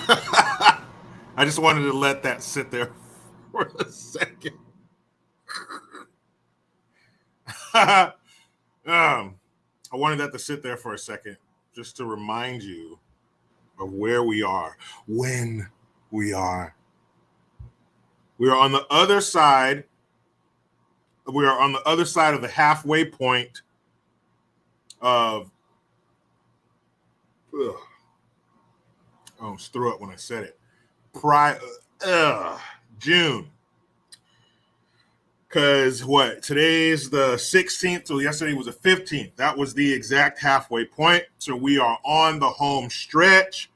I just wanted to let that sit there for a second. I wanted that to sit there for a second just to remind you of where we are, when we are. We are on the other side. We are on the other side of the halfway point of. Ugh, I almost threw up when I said it. June. Because what? Today's the 16th, so yesterday was the 15th. That was the exact halfway point. So we are on the home stretch.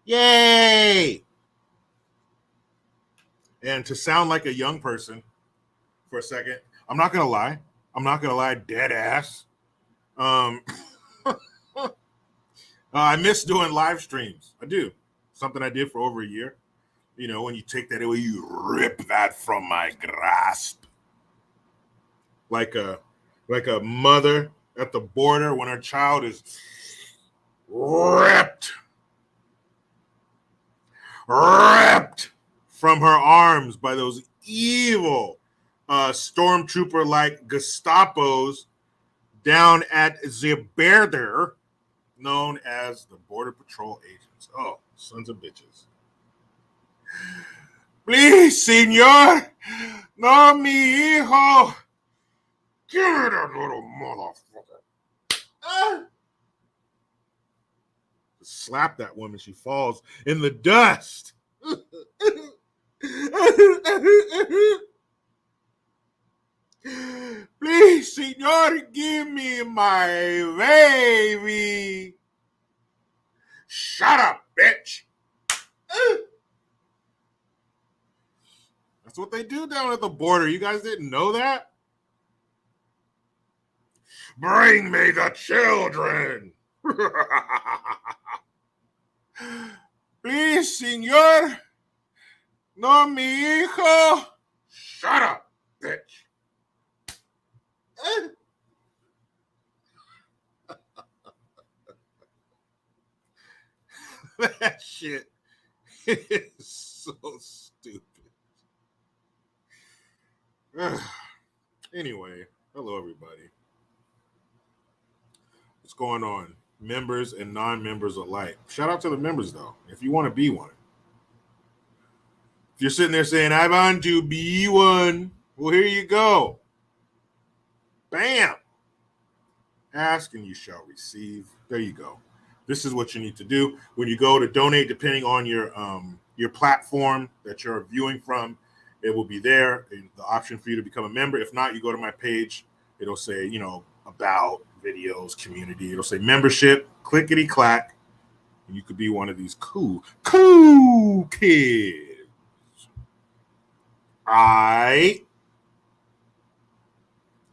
Yay! And to sound like a young person for a second, I'm not going to lie. I'm not going to lie, dead ass. Um, I miss doing live streams. I do. Something I did for over a year. You know, when you take that away, you rip that from my grasp. Like a mother at the border when her child is ripped from her arms by those evil stormtrooper like Gestapos down at the border, known as the Border Patrol agents. Oh, sons of bitches. Please, senor, no mi hijo. Give me that little motherfucker. Slap that woman. She falls in the dust. Please, senor, give me my baby. Shut up, bitch. That's what they do down at the border. You guys didn't know that? Bring me the children. Please, senor. No, mi hijo. Shut up, bitch. That shit is so stupid. Anyway, hello, everybody. What's going on? Members and non-members alike. Shout out to the members, though, if you want to be one. If you're sitting there saying, I want to be one, well, here you go. Bam! Ask and you shall receive. There you go. This is what you need to do when you go to donate, depending on your platform that you're viewing from. It will be there, the option for you to become a member. If not, you go to my page. It'll say, about videos, community. It'll say membership, clickety clack, and you could be one of these cool kids. I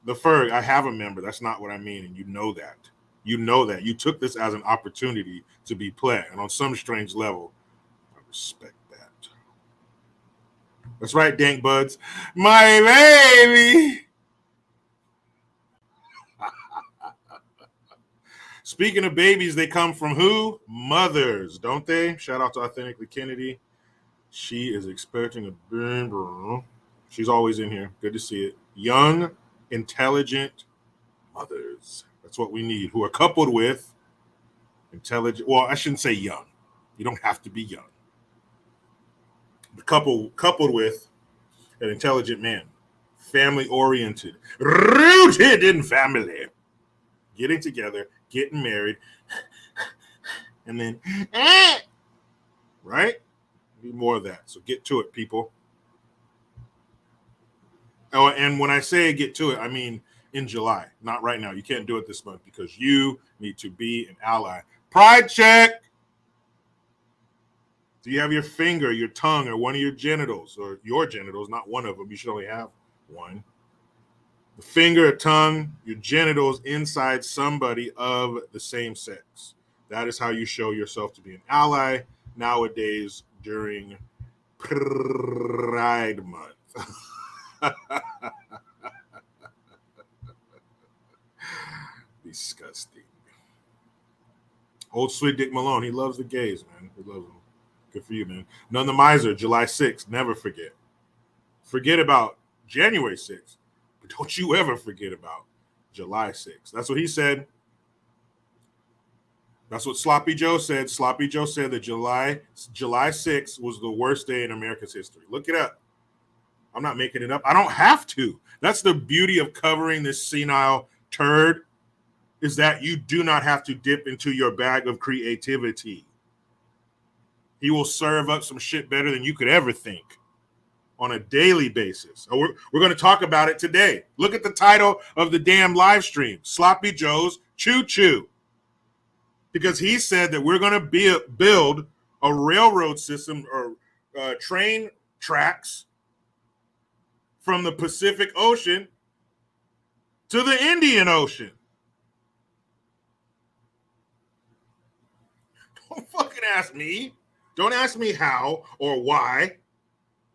have a member. That's not what I mean, and you know that. You know that. You took this as an opportunity to be played, and on some strange level, I respect that. That's right, Dank Buds. My baby! Speaking of babies, they come from who? Mothers, don't they? Shout out to Authentically Kennedy. She is expecting a baby. She's always in here. Good to see it. Young, intelligent mothers. That's what we need, who are coupled with intelligent. Well, I shouldn't say young. You don't have to be young. Coupled with an intelligent man, family oriented, rooted in family, getting together, getting married, and then, right? Need more of that. So get to it, people. Oh, and when I say get to it, I mean in July, not right now. You can't do it this month because you need to be an ally. Pride check. Do you have your finger, your tongue, or one of your genitals, or your genitals, not one of them? You should only have one. The finger, tongue, your genitals inside somebody of the same sex. That is how you show yourself to be an ally nowadays during Pride Month. Disgusting. Old sweet Dick Malone, he loves the gays, man. He loves them. Good for you, man. None the Miser, July 6th. Never forget. Forget about January 6th, but don't you ever forget about July 6th. That's what he said. That's what Sloppy Joe said. Sloppy Joe said that July 6th was the worst day in America's history. Look it up. I'm not making it up. I don't have to. That's the beauty of covering this senile turd, is that you do not have to dip into your bag of creativity. He will serve up some shit better than you could ever think on a daily basis. We're going to talk about it today. Look at the title of the damn live stream, Sloppy Joe's Choo Choo. Because he said that we're going to build a railroad system or train tracks from the Pacific Ocean to the Indian Ocean. Don't fucking ask me. Don't ask me how or why.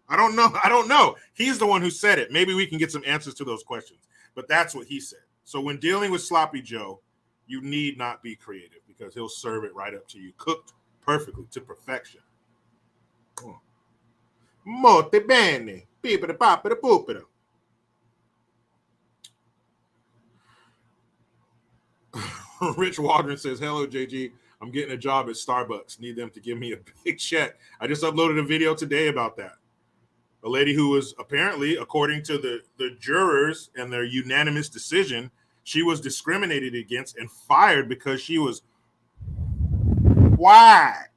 I don't know. I don't know. He's the one who said it. Maybe we can get some answers to those questions. But that's what he said. So when dealing with Sloppy Joe, you need not be creative because he'll serve it right up to you, cooked perfectly to perfection. Molto bene. Pipita papita poopita. Rich Waldron says, hello, JG. I'm getting a job at Starbucks. Need them to give me a big check. I just uploaded a video today about that. A lady who was apparently, according to the jurors and their unanimous decision, she was discriminated against and fired because she was white.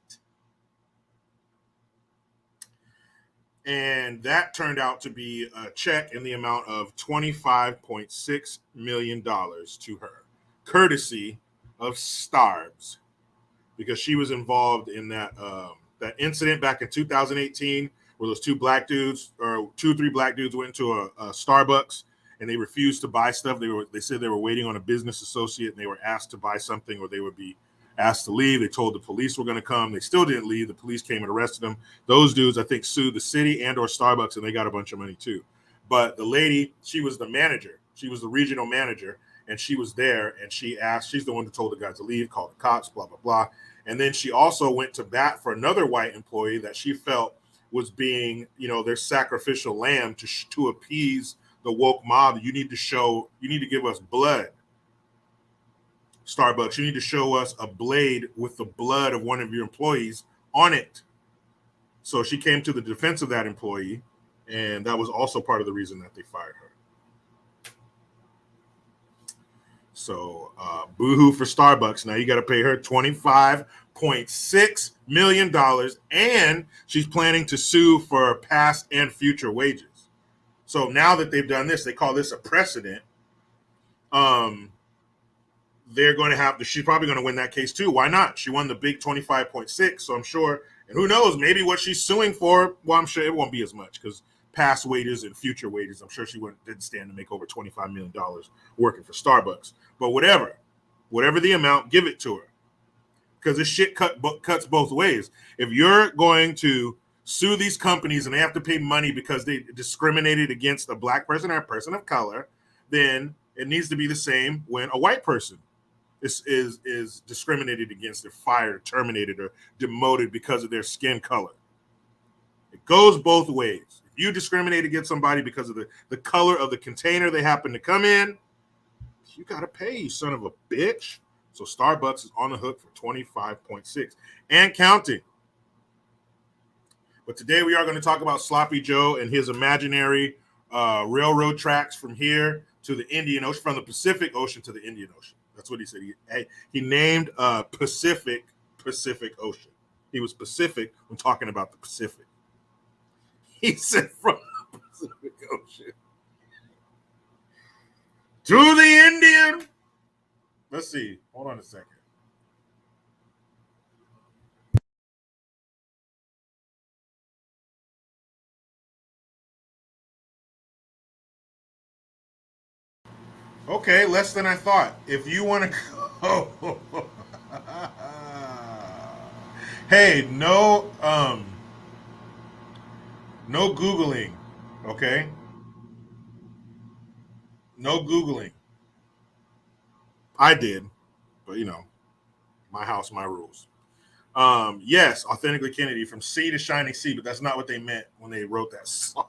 And that turned out to be a check in the amount of $25.6 million to her, courtesy of Starbs, because she was involved in that incident back in 2018 where those two or three black dudes went into a Starbucks and they refused to buy stuff. They said they were waiting on a business associate and they were asked to buy something or they would be asked to leave. They told the police were going to come. They still didn't leave. The police came and arrested them. Those dudes, I think, sued the city and or Starbucks, and they got a bunch of money too. But the lady, she was the manager. She was the regional manager, and she was there, and she's the one who told the guys to leave, called the cops, blah, blah, blah. And then she also went to bat for another white employee that she felt was being, their sacrificial lamb to appease the woke mob. You need to give us blood. Starbucks, you need to show us a blade with the blood of one of your employees on it. So she came to the defense of that employee, and that was also part of the reason that they fired her. So boo-hoo for Starbucks. Now you got to pay her $25.6 million, and she's planning to sue for past and future wages. So now that they've done this, they call this a precedent. They're going to she's probably going to win that case too. Why not? She won the big 25.6, so I'm sure, and who knows, maybe what she's suing for, well, I'm sure it won't be as much because past wages and future wages, I'm sure she didn't stand to make over $25 million working for Starbucks. But whatever the amount, give it to her. Because this shit cuts both ways. If you're going to sue these companies and they have to pay money because they discriminated against a black person or a person of color, then it needs to be the same when a white person is discriminated against, or fired, or terminated, or demoted because of their skin color. It goes both ways. If you discriminate against somebody because of the color of the container they happen to come in, you got to pay, you son of a bitch. So Starbucks is on the hook for 25.6 and counting. But today we are going to talk about Sloppy Joe and his imaginary railroad tracks from here to the Indian Ocean, from the Pacific Ocean to the Indian Ocean. That's what he said. He named Pacific Ocean. He was Pacific when talking about the Pacific. He said from the Pacific Ocean to the Indian. Let's see. Hold on a second. Okay, less than I thought. If you want to go, hey, no Googling, okay? No Googling. I did, but my house, my rules. Yes, authentically Kennedy, from sea to shining sea, but that's not what they meant when they wrote that song.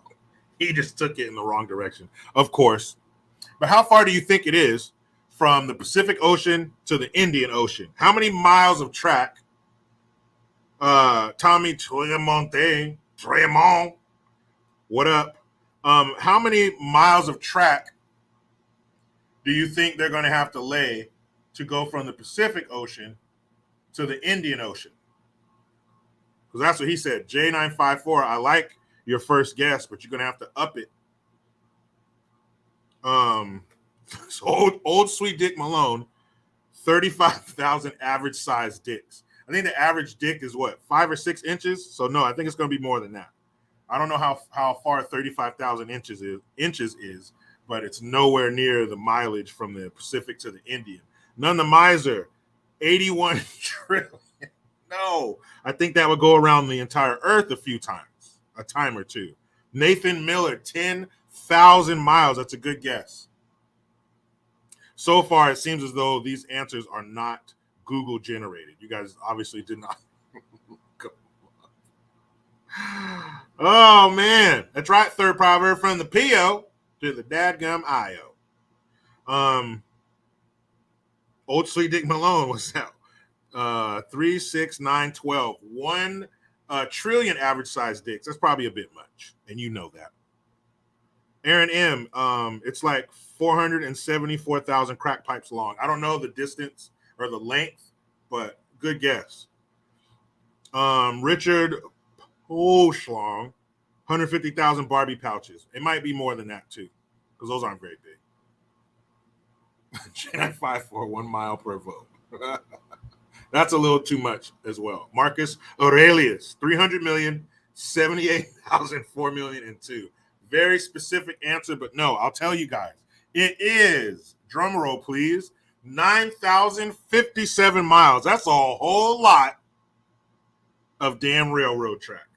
He just took it in the wrong direction, of course. But how far do you think it is from the Pacific Ocean to the Indian Ocean? How many miles of track? Tommy Tremont, what up? How many miles of track do you think they're going to have to lay to go from the Pacific Ocean to the Indian Ocean? Because that's what he said. J954, I like your first guess, but you're going to have to up it. So old sweet Dick Malone, 35,000 average size dicks. I think the average dick is what, 5 or 6 inches? So no, I think it's going to be more than that. I don't know how far 35,000 inches is, but it's nowhere near the mileage from the Pacific to the Indian. None the miser, 81 trillion. No, I think that would go around the entire Earth a time or two. Nathan Miller, 10,000 miles. That's a good guess. So far, it seems as though these answers are not Google generated. You guys obviously did not. Oh, man. That's right. Third proverb from the PO to the dadgum IO. Old Sweet Dick Malone was out. 3, 6, 9, 12. 1 trillion average size dicks. That's probably a bit much. And you know that. Aaron M, it's like 474,000 crack pipes long. I don't know the distance or the length, but good guess. Richard Schlong, 150,000 Barbie pouches. It might be more than that too, because those aren't very big. Jan 5 1 mile per vote. That's a little too much as well. Marcus Aurelius, 300 million, 78,000, 4 million, and 2. Very specific answer, but no, I'll tell you guys. It is, drum roll please, 9,057 miles. That's a whole lot of damn railroad track.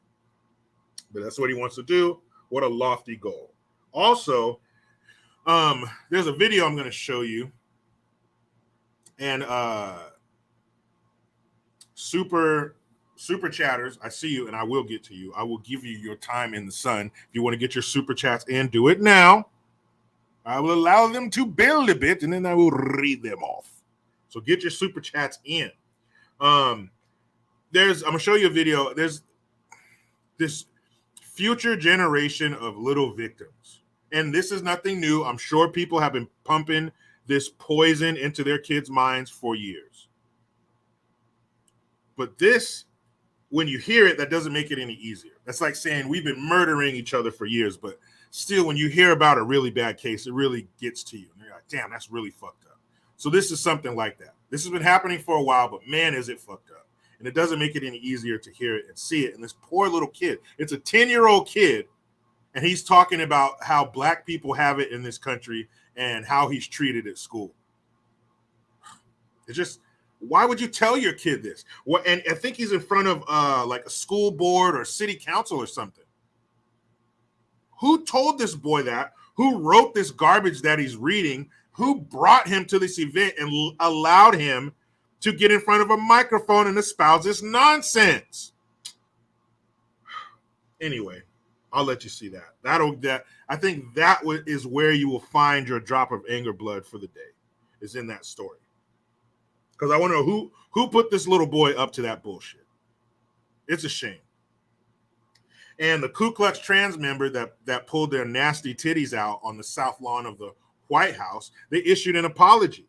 But that's what he wants to do. What a lofty goal. Also, there's a video I'm going to show you. And super chatters, I see you and I will get to you. I will give you your time in the sun. If you want to get your super chats in, do it now. I will allow them to build a bit and then I will read them off. So get your super chats in. I'm going to show you a video. There's this future generation of little victims. And this is nothing new. I'm sure people have been pumping this poison into their kids' minds for years. But this, when you hear it, that doesn't make it any easier. That's like saying we've been murdering each other for years, but still, when you hear about a really bad case, it really gets to you. And you're like, damn, that's really fucked up. So this is something like that. This has been happening for a while, but man, is it fucked up. And it doesn't make it any easier to hear it and see it. And this poor little kid, it's a 10-year-old kid, and he's talking about how black people have it in this country and how he's treated at school. It's just, why would you tell your kid this? What? And I think he's in front of like a school board or city council or something. Who told this boy that? Who wrote this garbage that he's reading? Who brought him to this event and allowed him to get in front of a microphone and espouse this nonsense? Anyway, I'll let you see that. I think that is where you will find your drop of anger blood for the day, is in that story. Because I want to know who put this little boy up to that bullshit. It's a shame. And the Ku Klux trans member that pulled their nasty titties out on the south lawn of the White House, they issued an apology.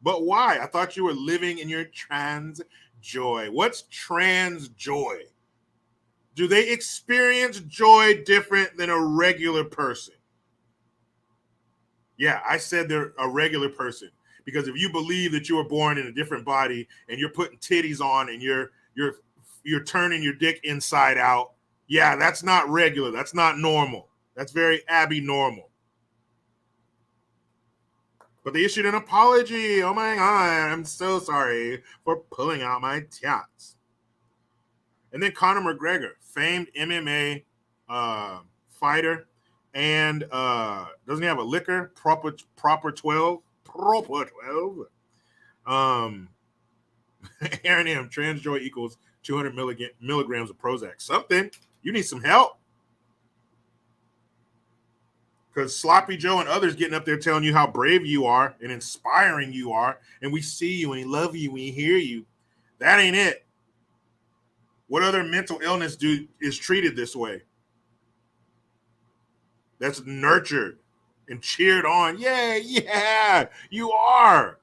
But why? I thought you were living in your trans joy. What's trans joy? Do they experience joy different than a regular person? Yeah, I said they're a regular person. Because if you believe that you were born in a different body and you're putting titties on and you're turning your dick inside out, yeah, that's not regular. That's not normal. That's very abnormal. But they issued an apology. Oh my God, I'm so sorry for pulling out my tats. And then Conor McGregor, famed MMA fighter, and doesn't he have a liquor? Proper 12. Aaron M. Trans joy equals 200 milligrams of Prozac. Something. You need some help. Because Sloppy Joe and others getting up there telling you how brave you are and inspiring you are, and we see you and love you and we hear you. That ain't it. What other mental illness is treated this way? That's nurtured and cheered on. Yeah, you are.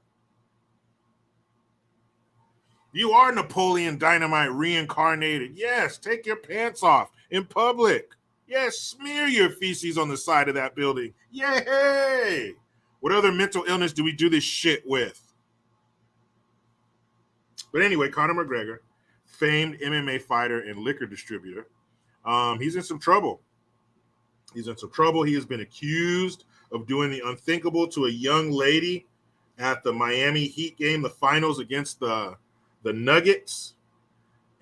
You are Napoleon Dynamite reincarnated. Yes, take your pants off in public. Yes, smear your feces on the side of that building. Yay! What other mental illness do we do this shit with? But anyway, Conor McGregor, famed MMA fighter and liquor distributor, he's in some trouble. He has been accused of doing the unthinkable to a young lady at the Miami Heat game, the finals against the Nuggets.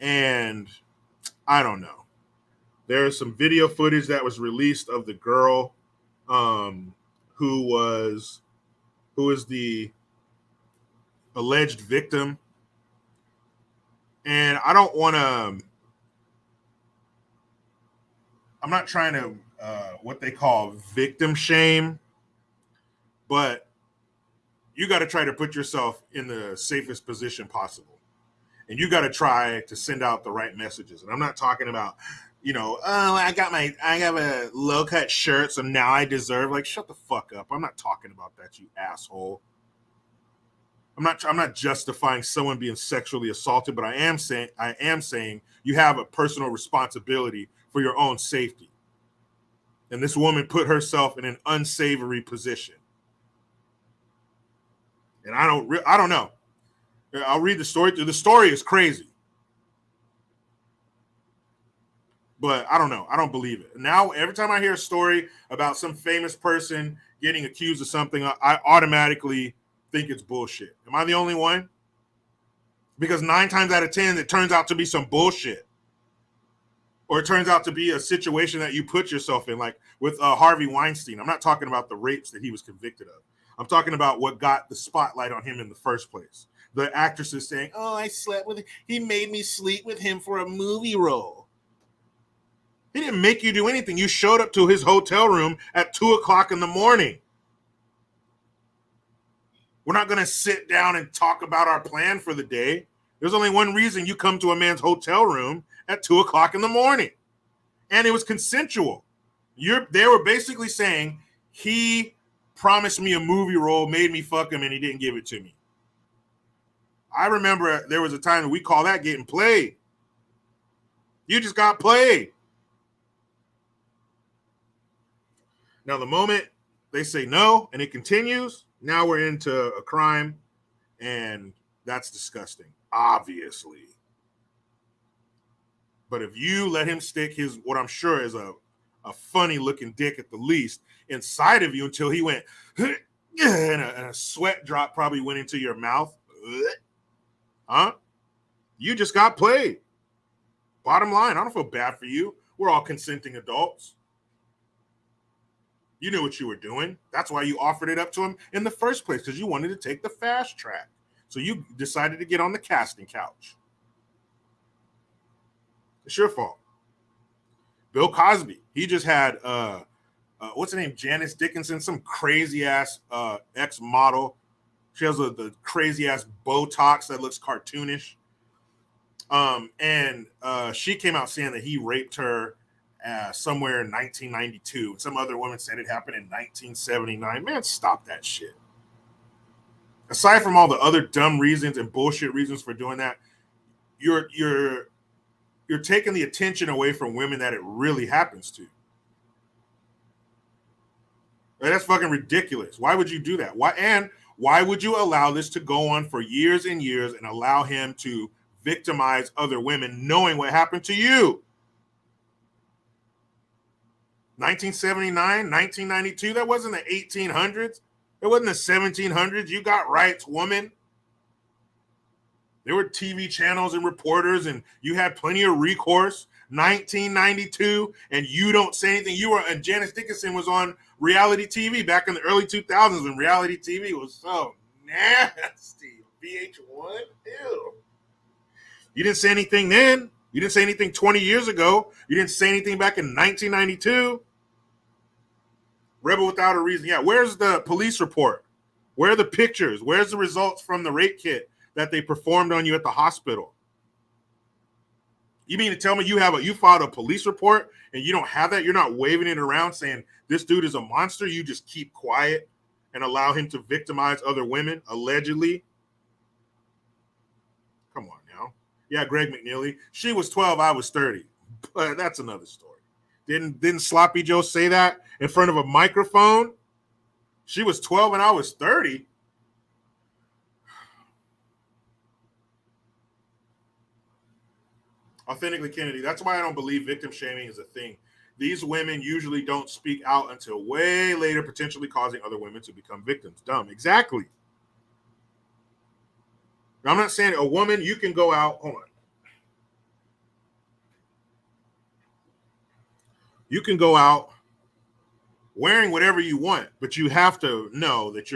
And I don't know. There's some video footage that was released of the girl who is the alleged victim. And I don't want to, I'm not trying to what they call victim shame, but you got to try to put yourself in the safest position possible. And you got to try to send out the right messages. And I'm not talking about, oh, I have a low cut shirt, so now I deserve. Like, shut the fuck up. I'm not talking about that, you asshole. I'm not justifying someone being sexually assaulted, but I am saying you have a personal responsibility for your own safety. And this woman put herself in an unsavory position. And I don't know. I'll read the story. The story is crazy. But I don't know. I don't believe it. Now, every time I hear a story about some famous person getting accused of something, I automatically think it's bullshit. Am I the only one? Because 9 times out of 10, it turns out to be some bullshit. Or it turns out to be a situation that you put yourself in, like with Harvey Weinstein. I'm not talking about the rapes that he was convicted of. I'm talking about what got the spotlight on him in the first place. The actresses saying, oh, I slept with him. He made me sleep with him for a movie role. He didn't make you do anything. You showed up to his hotel room at 2:00 in the morning. We're not going to sit down and talk about our plan for the day. There's only one reason you come to a man's hotel room at 2:00 in the morning. And it was consensual. They were basically saying he promised me a movie role, made me fuck him, and he didn't give it to me. I remember there was a time that we call that getting played. You just got played. Now, the moment they say no and it continues, now we're into a crime, and that's disgusting, obviously. But if you let him stick his, what I'm sure is a funny looking dick at the least, inside of you until he went, and a sweat drop probably went into your mouth, huh? You just got played. Bottom line, I don't feel bad for you. We're all consenting adults. You knew what you were doing. That's why you offered it up to him in the first place, because you wanted to take the fast track. So you decided to get on the casting couch. It's your fault. Bill Cosby, he just had, what's her name? Janice Dickinson, some crazy ass ex-model. She has the crazy ass Botox that looks cartoonish. And she came out saying that he raped her somewhere in 1992. Some other woman said it happened in 1979. Man, stop that shit. Aside from all the other dumb reasons and bullshit reasons for doing that, you're taking the attention away from women that it really happens to. Like, that's fucking ridiculous. Why would you do that? Why would you allow this to go on for years and years and allow him to victimize other women knowing what happened to you? 1979, 1992, that wasn't the 1800s. It wasn't the 1700s. You got rights, woman. There were TV channels and reporters, and you had plenty of recourse. 1992, and you don't say anything. And Janice Dickinson was on reality TV back in the early 2000s when reality TV was so nasty. VH1, ew. You didn't say anything then. You didn't say anything 20 years ago. You didn't say anything back in 1992. Rebel without a reason. Yeah, where's the police report? Where are the pictures? Where's the results from the rape kit that they performed on you at the hospital? You mean to tell me you filed a police report and you don't have that? You're not waving it around saying this dude is a monster. You just keep quiet and allow him to victimize other women, allegedly. Come on now. Yeah, Greg McNeely. She was 12, I was 30. But that's another story. Didn't Sloppy Joe say that in front of a microphone? She was 12 and I was 30. Authentically Kennedy. That's why I don't believe victim shaming is a thing. These women usually don't speak out until way later, potentially causing other women to become victims. Dumb. Exactly. Now, I'm not saying a woman, you can go out. Hold on. You can go out wearing whatever you want, but you have to know that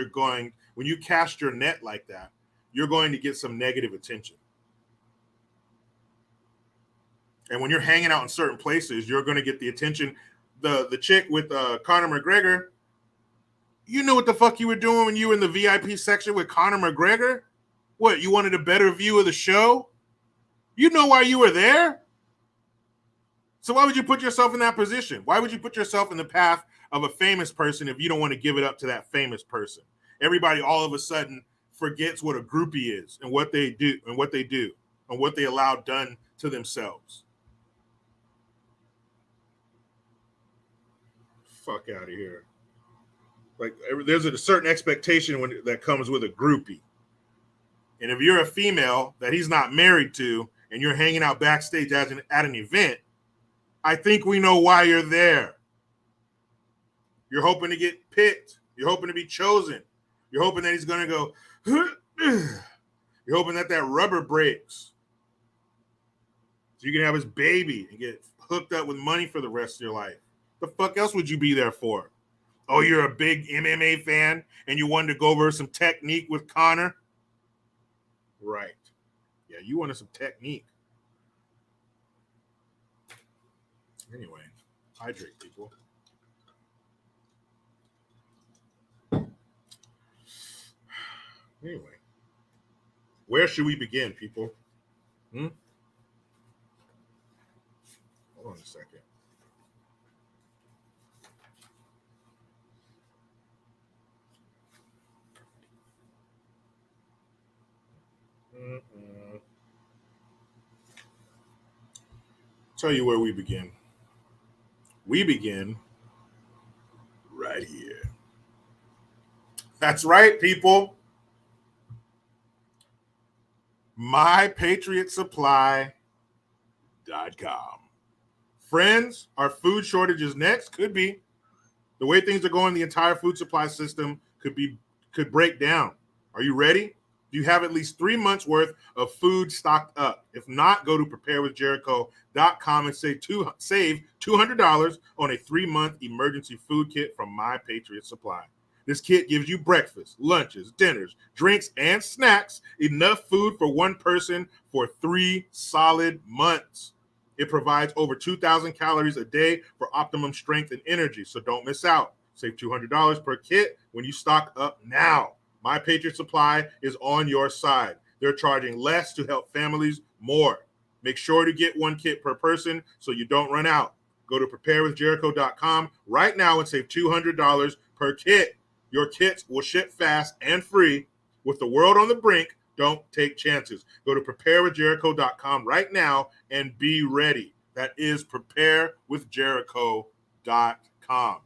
when you cast your net like that, you're going to get some negative attention. And when you're hanging out in certain places, you're going to get the attention. The chick with Conor McGregor, you knew what the fuck you were doing when you were in the VIP section with Conor McGregor? What, you wanted a better view of the show? You know why you were there? So why would you put yourself in that position? Why would you put yourself in the path of a famous person if you don't want to give it up to that famous person? Everybody all of a sudden forgets what a groupie is and what they do and what they allow done to themselves. Fuck out of here. Like, there's a certain expectation that comes with a groupie. And if you're a female that he's not married to and you're hanging out backstage at an event, I think we know why you're there. You're hoping to get picked. You're hoping to be chosen. You're hoping that he's going to go, you're hoping that rubber breaks. So you can have his baby and get hooked up with money for the rest of your life. The fuck else would you be there for? Oh, you're a big MMA fan and you wanted to go over some technique with Conor? Right. Yeah, you wanted some technique. Anyway, hydrate, people. Anyway, where should we begin, people? Hold on a second. Tell you where we begin. We begin right here. That's right, people. MyPatriotSupply.com. Friends, are food shortages next? Could be. The way things are going, the entire food supply system could break down. Are you ready? Do you have at least 3 months worth of food stocked up? If not, go to preparewithjericho.com and save $200 on a 3-month emergency food kit from My Patriot Supply. This kit gives you breakfast, lunches, dinners, drinks, and snacks, enough food for one person for 3 solid months. It provides over 2,000 calories a day for optimum strength and energy, so don't miss out. Save $200 per kit when you stock up now. My Patriot Supply is on your side. They're charging less to help families more. Make sure to get 1 kit per person so you don't run out. Go to preparewithjericho.com right now and save $200 per kit. Your kits will ship fast and free. With the world on the brink, don't take chances. Go to preparewithjericho.com right now and be ready. That is preparewithjericho.com.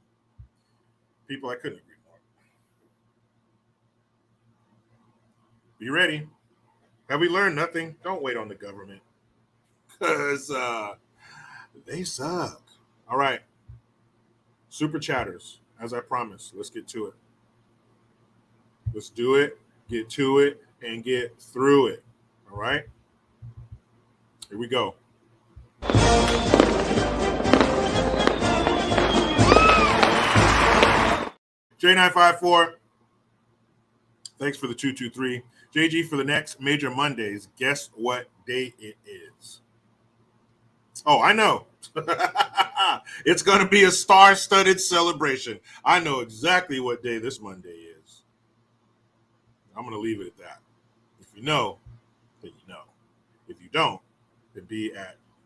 People, I couldn't agree more. Be ready. Have we learned nothing? Don't wait on the government, because they suck. All right. Super chatters, as I promised. Let's get to it. Let's do it, get to it, and get through it. All right? Here we go. J954, thanks for the 223. JG, for the next Major Mondays, guess what day it is? Oh, I know. It's going to be a star-studded celebration. I know exactly what day this Monday is. I'm going to leave it at that. If you know, then you know. If you don't, then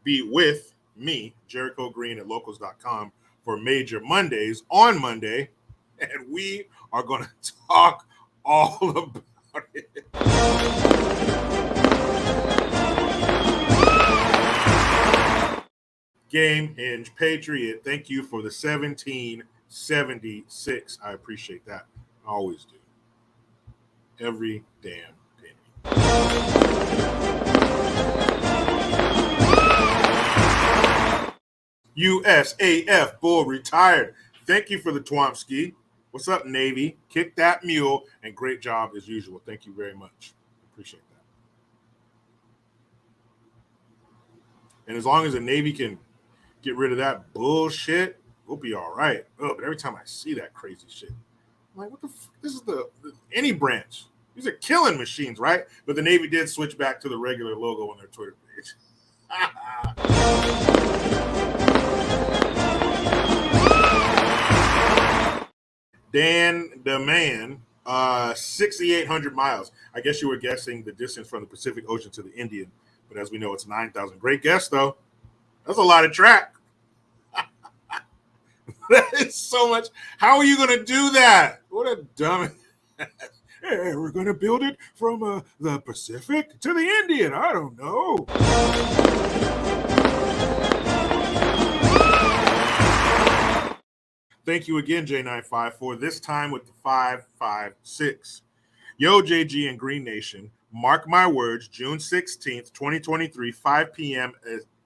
be with me, Jericho Green at locals.com for Major Mondays on Monday, and we are going to talk all about it. Game Hinge Patriot, thank you for the 1776. I appreciate that. I always do. Every damn penny. USAF Bull retired. Thank you for the Twomsky. What's up, Navy? Kick that mule, and great job as usual. Thank you very much. Appreciate that. And as long as the Navy can get rid of that bullshit, we'll be all right. Oh, but every time I see that crazy shit, I'm like, what the this is the any branch. These are killing machines, right? But the Navy did switch back to the regular logo on their Twitter page. Dan the Man, 6,800 miles. I guess you were guessing the distance from the Pacific Ocean to the Indian, but as we know, it's 9,000. Great guess, though. That's a lot of track. That is so much. How are you going to do that? What a dumb. Hey, we're going to build it from the Pacific to the Indian. I don't know. Thank you again, J954, this time with the 556. Yo, JG and Green Nation, mark my words, June 16th, 2023, 5 p.m.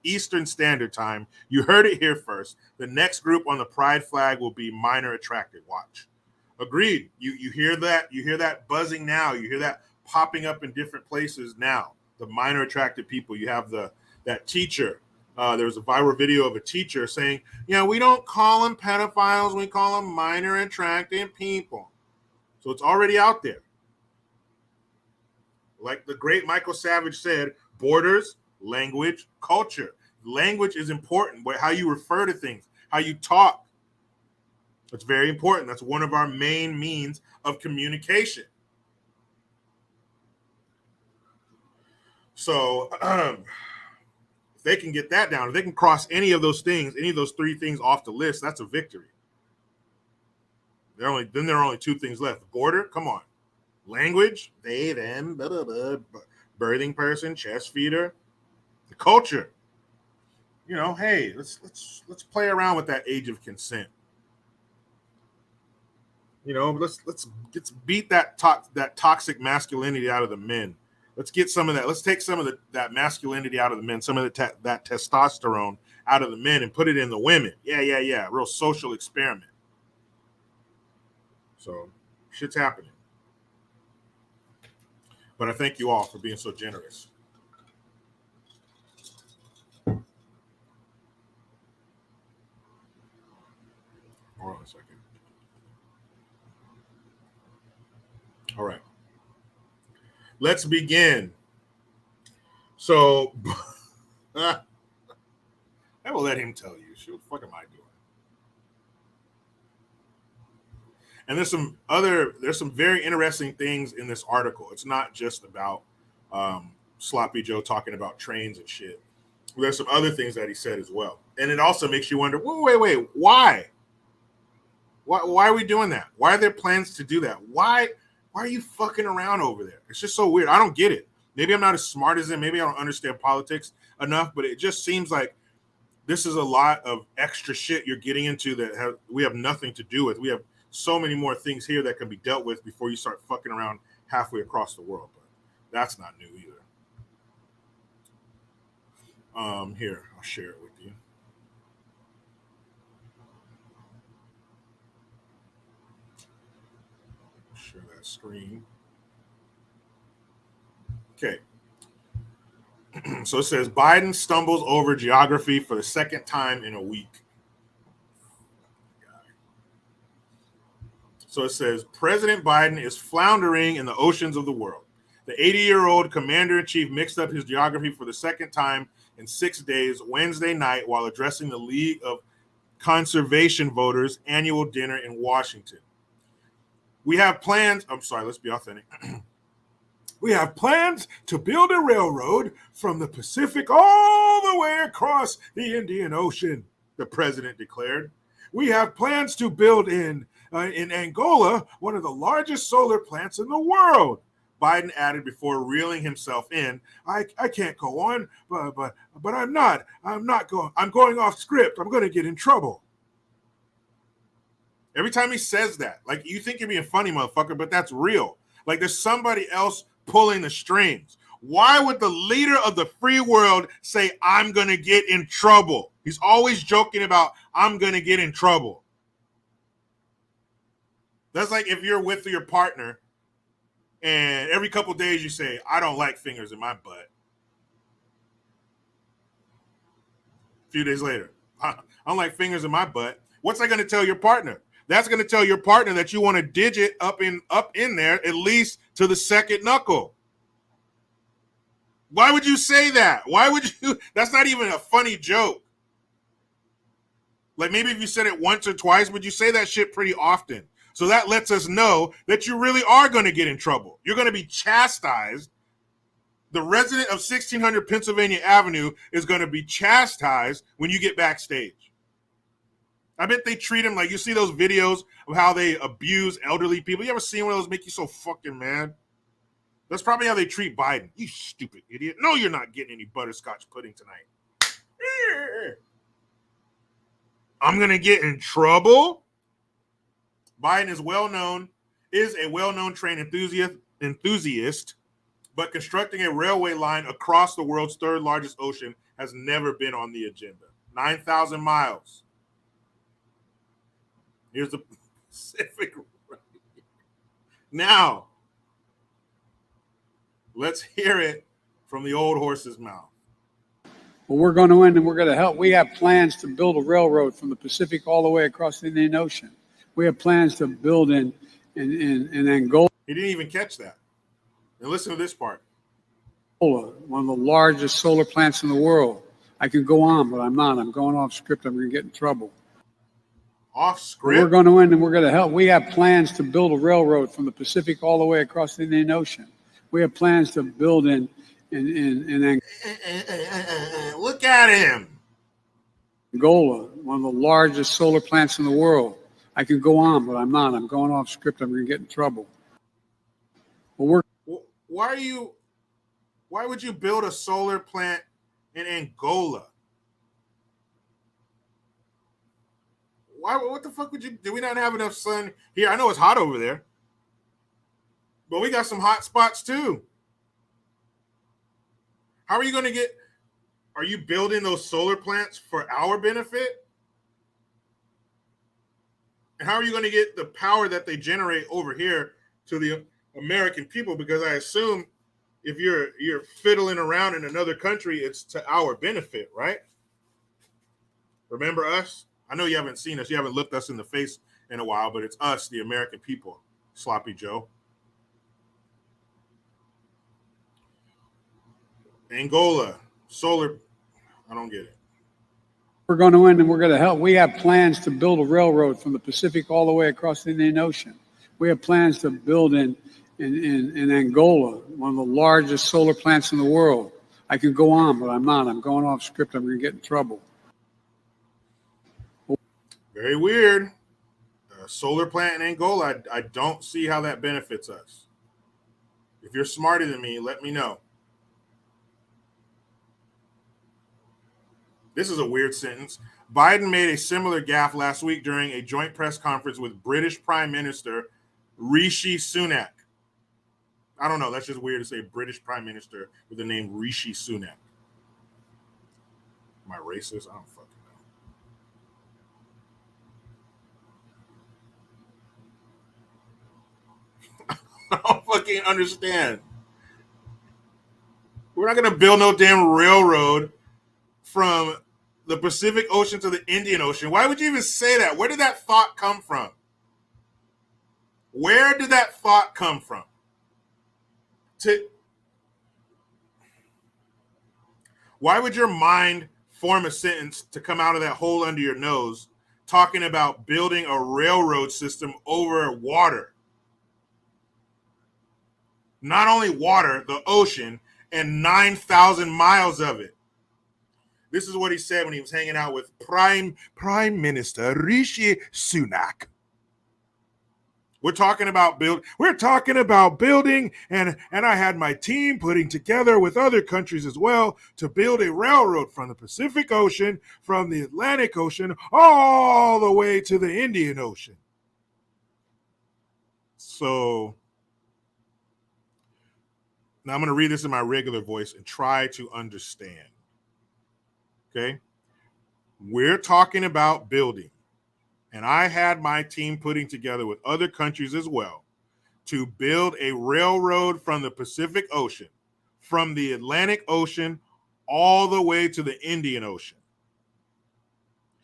Eastern Standard Time. You heard it here first. The next group on the pride flag will be minor attracted. Watch. Agreed. You hear that? You hear that buzzing now. You hear that popping up in different places now. The minor attracted people. You have that teacher. There was a viral video of a teacher saying, we don't call them pedophiles. We call them minor attracted people. So it's already out there. Like the great Michael Savage said, borders, language, culture. Language is important. How you refer to things, how you talk. It's very important. That's one of our main means of communication. So if they can get that down, if they can cross any of those things, any of those three things off the list, that's a victory. There are only two things left. The border, come on. Language, they, them, blah, blah, blah, birthing person, chest feeder. The culture. Hey, let's play around with that age of consent. Let's beat that toxic masculinity out of the men. Let's get some of that. Let's take some of that masculinity out of the men, some of that testosterone out of the men, and put it in the women. Yeah. Real social experiment. So, shit's happening. But I thank you all for being so generous. Hold on a second. All right. Let's begin. So, I will let him tell you. What the fuck am I doing? And there's some very interesting things in this article. It's not just about Sloppy Joe talking about trains and shit. There's some other things that he said as well. And it also makes you wonder, wait, why? Why are we doing that? Why are there plans to do that? Why are you fucking around over there? It's just so weird. I don't get it. Maybe I'm not as smart as him. Maybe I don't understand politics enough, but it just seems like this is a lot of extra shit you're getting into that we have nothing to do with. We have so many more things here that can be dealt with before you start fucking around halfway across the world. But that's not new either. Here, I'll share it with you. Share that screen. Okay. So it says Biden stumbles over geography for the second time in a week. So it says President Biden is floundering in the oceans of the world. The 80-year-old commander-in-chief mixed up his geography for the second time in 6 days Wednesday night while addressing the League of Conservation Voters annual dinner in Washington. We have plans. I'm sorry, let's be authentic. We have plans to build a railroad from the Pacific all the way across the Indian Ocean, the president declared. We have plans to build in Angola one of the largest solar plants in the world, Biden added before reeling himself in. I can't go on, but I'm not going. I'm going off script. I'm going to get in trouble. Every time he says that, like, you think you're being funny, motherfucker, but that's real. Like, there's somebody else pulling the strings. Why would the leader of the free world say, I'm going to get in trouble? He's always joking about, I'm going to get in trouble. That's like if you're with your partner and every couple of days you say, I don't like fingers in my butt. A few days later, I don't like fingers in my butt. What's that going to tell your partner? That's going to tell your partner that you want a digit up in there, at least to the second knuckle. Why would you say that? Why would you? That's not even a funny joke. Like, maybe if you said it once or twice, but you say that shit pretty often. So that lets us know that you really are going to get in trouble. You're going to be chastised. The resident of 1600 Pennsylvania Avenue is going to be chastised when you get backstage. I bet they treat him like, you see those videos of how they abuse elderly people. You ever seen one of those make you so fucking mad? That's probably how they treat Biden. You stupid idiot. No, you're not getting any butterscotch pudding tonight. I'm going to get in trouble. Biden is a well-known train enthusiast, but constructing a railway line across the world's third largest ocean has never been on the agenda. 9,000 miles. Here's the Pacific. Now, let's hear it from the old horse's mouth. Well, we're going to end and we're going to help. We have plans to build a railroad from the Pacific all the way across the Indian Ocean. We have plans to build in Angola. He didn't even catch that. And listen to this part. One of the largest solar plants in the world. I could go on, but I'm not. I'm going off script. I'm going to get in trouble. Off script? We're going to end and we're going to help. We have plans to build a railroad from the Pacific all the way across the Indian Ocean. We have plans to build in Look at him. Angola, one of the largest solar plants in the world. I could go on, but I'm not. I'm going off script. I'm going to get in trouble. Why would you build a solar plant in Angola? What the fuck would you do? We not have enough sun here. I know it's hot over there, but we got some hot spots too. How are you going to get? Are you building those solar plants for our benefit? And how are you going to get the power that they generate over here to the American people? Because I assume if you're fiddling around in another country, it's to our benefit, right? Remember us? I know you haven't seen us. You haven't looked us in the face in a while, but it's us, the American people, Sloppy Joe. Angola, solar, I don't get it. We're going to end and we're going to help. We have plans to build a railroad from the Pacific all the way across the Indian Ocean. We have plans to build in Angola, one of the largest solar plants in the world. I could go on, but I'm not. I'm going off script. I'm going to get in trouble. Very weird. Solar plant in Angola, I don't see how that benefits us. If you're smarter than me, let me know. This is a weird sentence. Biden made a similar gaffe last week during a joint press conference with British Prime Minister Rishi Sunak. I don't know. That's just weird to say British Prime Minister with the name Rishi Sunak. Am I racist? I don't fucking know. I don't fucking understand. We're not going to build no damn railroad from the Pacific Ocean to the Indian Ocean. Why would you even say that? Where did that thought come from? Where did that thought come from? Why would your mind form a sentence to come out of that hole under your nose talking about building a railroad system over water? Not only water, the ocean, and 9,000 miles of it. This is what he said when he was hanging out with Prime Minister Rishi Sunak. We're talking about building, and I had my team putting together with other countries as well to build a railroad from the Pacific Ocean, from the Atlantic Ocean, all the way to the Indian Ocean. So now I'm going to read this in my regular voice and try to understand. Okay? We're talking about building. And I had my team putting together with other countries as well to build a railroad from the Pacific Ocean, from the Atlantic Ocean, all the way to the Indian Ocean.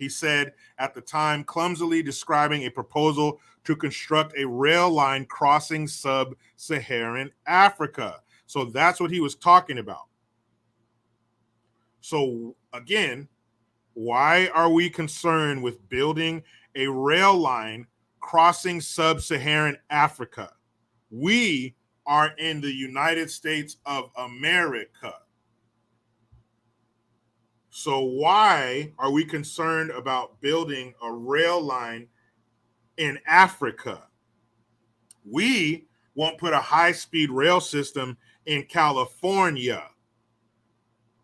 He said at the time, clumsily describing a proposal to construct a rail line crossing sub-Saharan Africa. So that's what he was talking about. So again, why are we concerned with building a rail line crossing sub-Saharan Africa? We are in the United States of America. So why are we concerned about building a rail line in Africa? We won't put a high-speed rail system in California.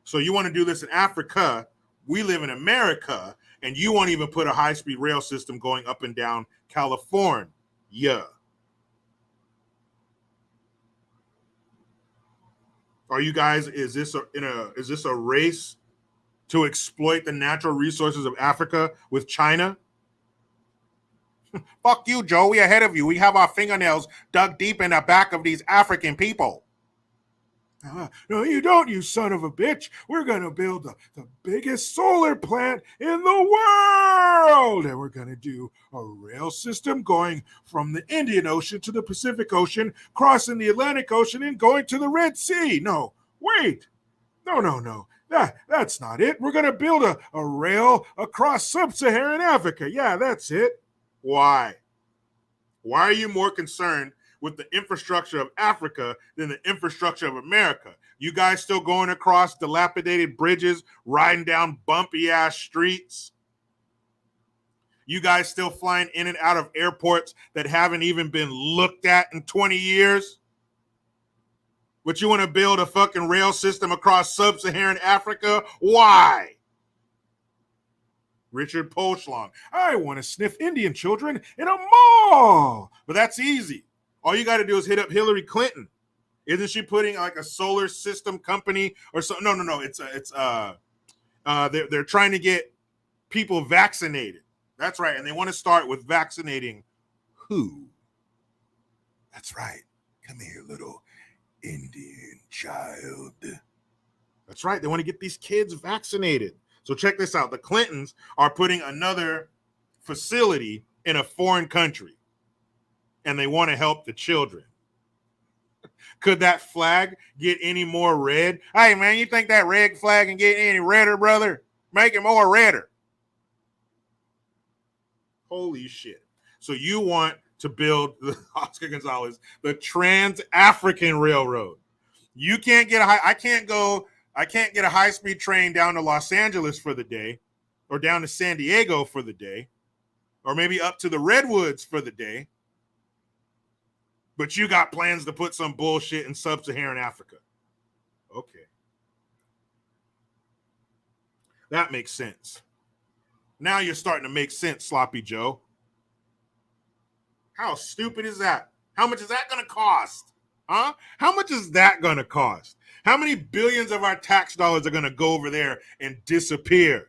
So you want to do this in Africa? We live in America, and you won't even put a high-speed rail system going up and down California. Are you guys? Is this a race to exploit the natural resources of Africa with China? Fuck you, Joe. We ahead of you. We have our fingernails dug deep in the back of these African people. No, you don't, you son of a bitch. We're going to build the biggest solar plant in the world. And we're going to do a rail system going from the Indian Ocean to the Pacific Ocean, crossing the Atlantic Ocean and going to the Red Sea. No, wait. No. That's not it. We're going to build a rail across sub-Saharan Africa. Yeah, that's it. Why? Why are you more concerned with the infrastructure of Africa than the infrastructure of America? You guys still going across dilapidated bridges, riding down bumpy ass streets? You guys still flying in and out of airports that haven't even been looked at in 20 years? But you want to build a fucking rail system across sub-Saharan Africa? Why? Richard Polschlong. I want to sniff Indian children in a mall. But that's easy. All you got to do is hit up Hillary Clinton. Isn't she putting like a solar system company or so? No. They're trying to get people vaccinated. That's right. And they want to start with vaccinating who? That's right. Come here, little Indian child. That's right. They want to get these kids vaccinated. So check this out. The Clintons are putting another facility in a foreign country, and they want to help the children. Could that flag get any more red? Hey, man, you think that red flag can get any redder, brother? Make it more redder. Holy shit. So you want to build, Oscar Gonzalez, the Trans-African Railroad. You can't get I can't get a high-speed train down to Los Angeles for the day, or down to San Diego for the day, or maybe up to the Redwoods for the day. But you got plans to put some bullshit in sub-Saharan Africa. Okay. That makes sense. Now you're starting to make sense, Sloppy Joe. How stupid is that? How much is that going to cost? Huh? How much is that going to cost? How many billions of our tax dollars are going to go over there and disappear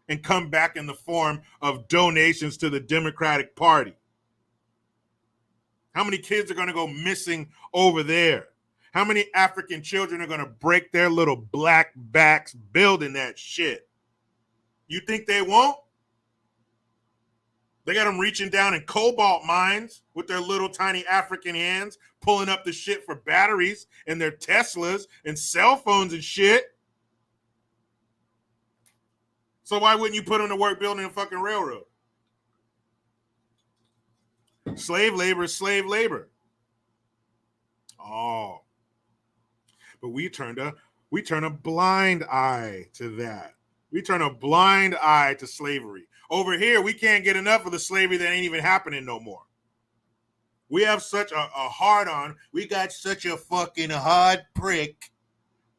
and come back in the form of donations to the Democratic Party? How many kids are going to go missing over there? How many African children are going to break their little black backs building that shit? You think they won't? They got them reaching down in cobalt mines with their little tiny African hands, pulling up the shit for batteries and their Teslas and cell phones and shit. So why wouldn't you put them to work building a fucking railroad? Slave labor is slave labor. Oh. But we turn a blind eye to that. We turn a blind eye to slavery. Over here, we can't get enough of the slavery that ain't even happening no more. We have such a hard on. We got such a fucking hard prick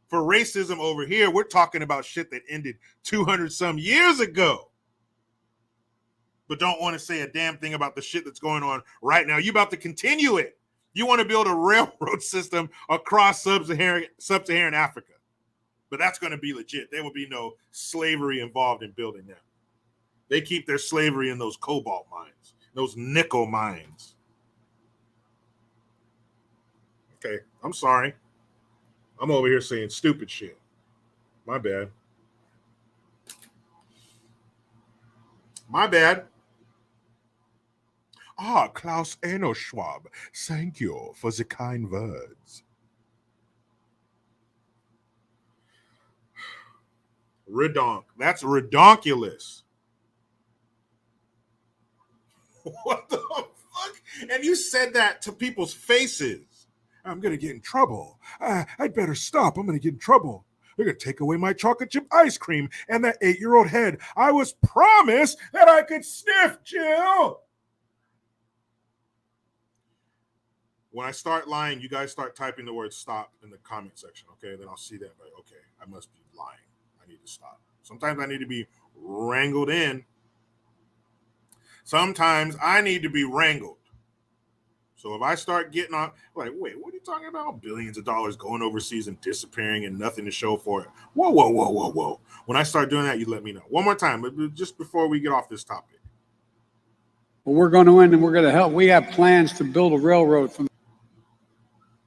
for racism over here. We're talking about shit that ended 200 some years ago. But don't want to say a damn thing about the shit that's going on right now. You about to continue it. You want to build a railroad system across sub-Saharan Africa. But that's going to be legit. There will be no slavery involved in building that. They keep their slavery in those cobalt mines, those nickel mines. Okay, I'm sorry. I'm over here saying stupid shit. My bad. My bad. Ah, Klaus Enoschwab, thank you for the kind words. Redonk. That's redonkulous. What the fuck? And you said that to people's faces. I'm going to get in trouble. I'd better stop. I'm going to get in trouble. They're going to take away my chocolate chip ice cream and that 8-year-old head. I was promised that I could sniff, Jill. When I start lying, you guys start typing the word stop in the comment section, okay? Then I'll see that. Like, okay, I must be lying. I need to stop. Sometimes I need to be wrangled in. Sometimes I need to be wrangled. So if I start getting on, like, wait, what are you talking about? Billions of dollars going overseas and disappearing and nothing to show for it. Whoa, whoa, whoa, whoa, whoa. When I start doing that, you let me know. One more time, but just before we get off this topic. Well, we're going to win and we're going to help. We have plans to build a railroad from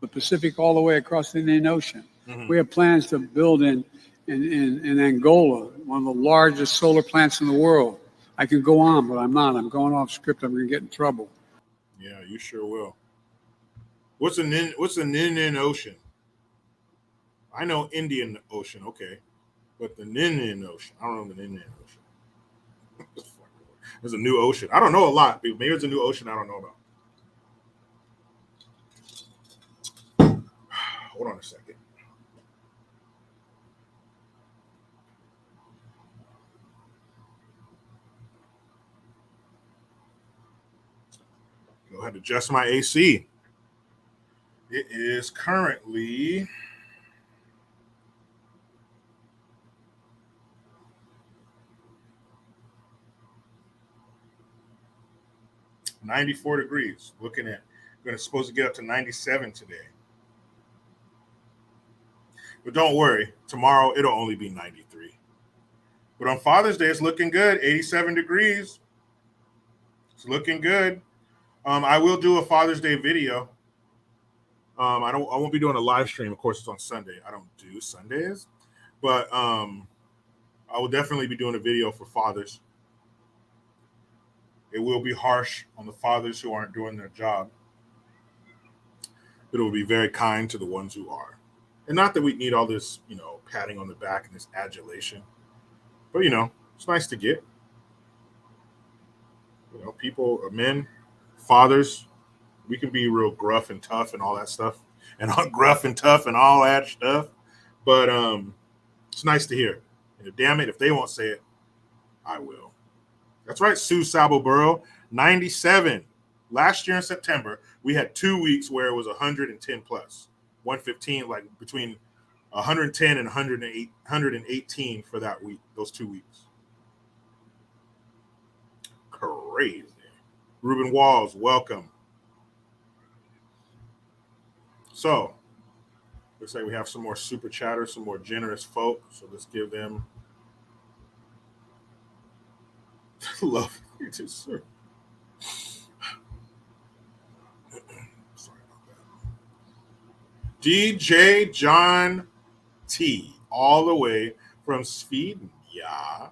the Pacific all the way across the Indian Ocean. Mm-hmm. We have plans to build in Angola, one of the largest solar plants in the world. I can go on, but I'm not. I'm going off script. I'm going to get in trouble. Yeah, you sure will. What's an Indian Ocean? I know Indian Ocean, okay, but the Indian Ocean, I don't know the Indian Ocean. There's a new ocean. I don't know a lot. Maybe there's a new ocean I don't know about. Hold on a second. Go ahead and adjust my AC. It is currently 94 degrees. Looking at, supposed to get up to 97 today. But don't worry, tomorrow it'll only be 93. But on Father's Day, it's looking good. 87 degrees. It's looking good. I will do a Father's Day video. I won't be doing a live stream. Of course, it's on Sunday. I don't do Sundays, but I will definitely be doing a video for fathers. It will be harsh on the fathers who aren't doing their job, but it will be very kind to the ones who are. And not that we need all this, patting on the back and this adulation, but it's nice to get. People, men, fathers, we can be real gruff and tough and all that stuff, and all gruff and tough and all that stuff. But it's nice to hear. And damn it, if they won't say it, I will. That's right, Sue Sabelborough, 97. Last year in September, we had 2 weeks where it was 110 plus, 115, like between 110 and 118 for that week, those 2 weeks. Crazy. Ruben Walls, welcome. So, looks like we have some more super chatters, some more generous folk. So let's give them love you too, sir. Sorry about that. DJ John T, all the way from Sweden. Yeah.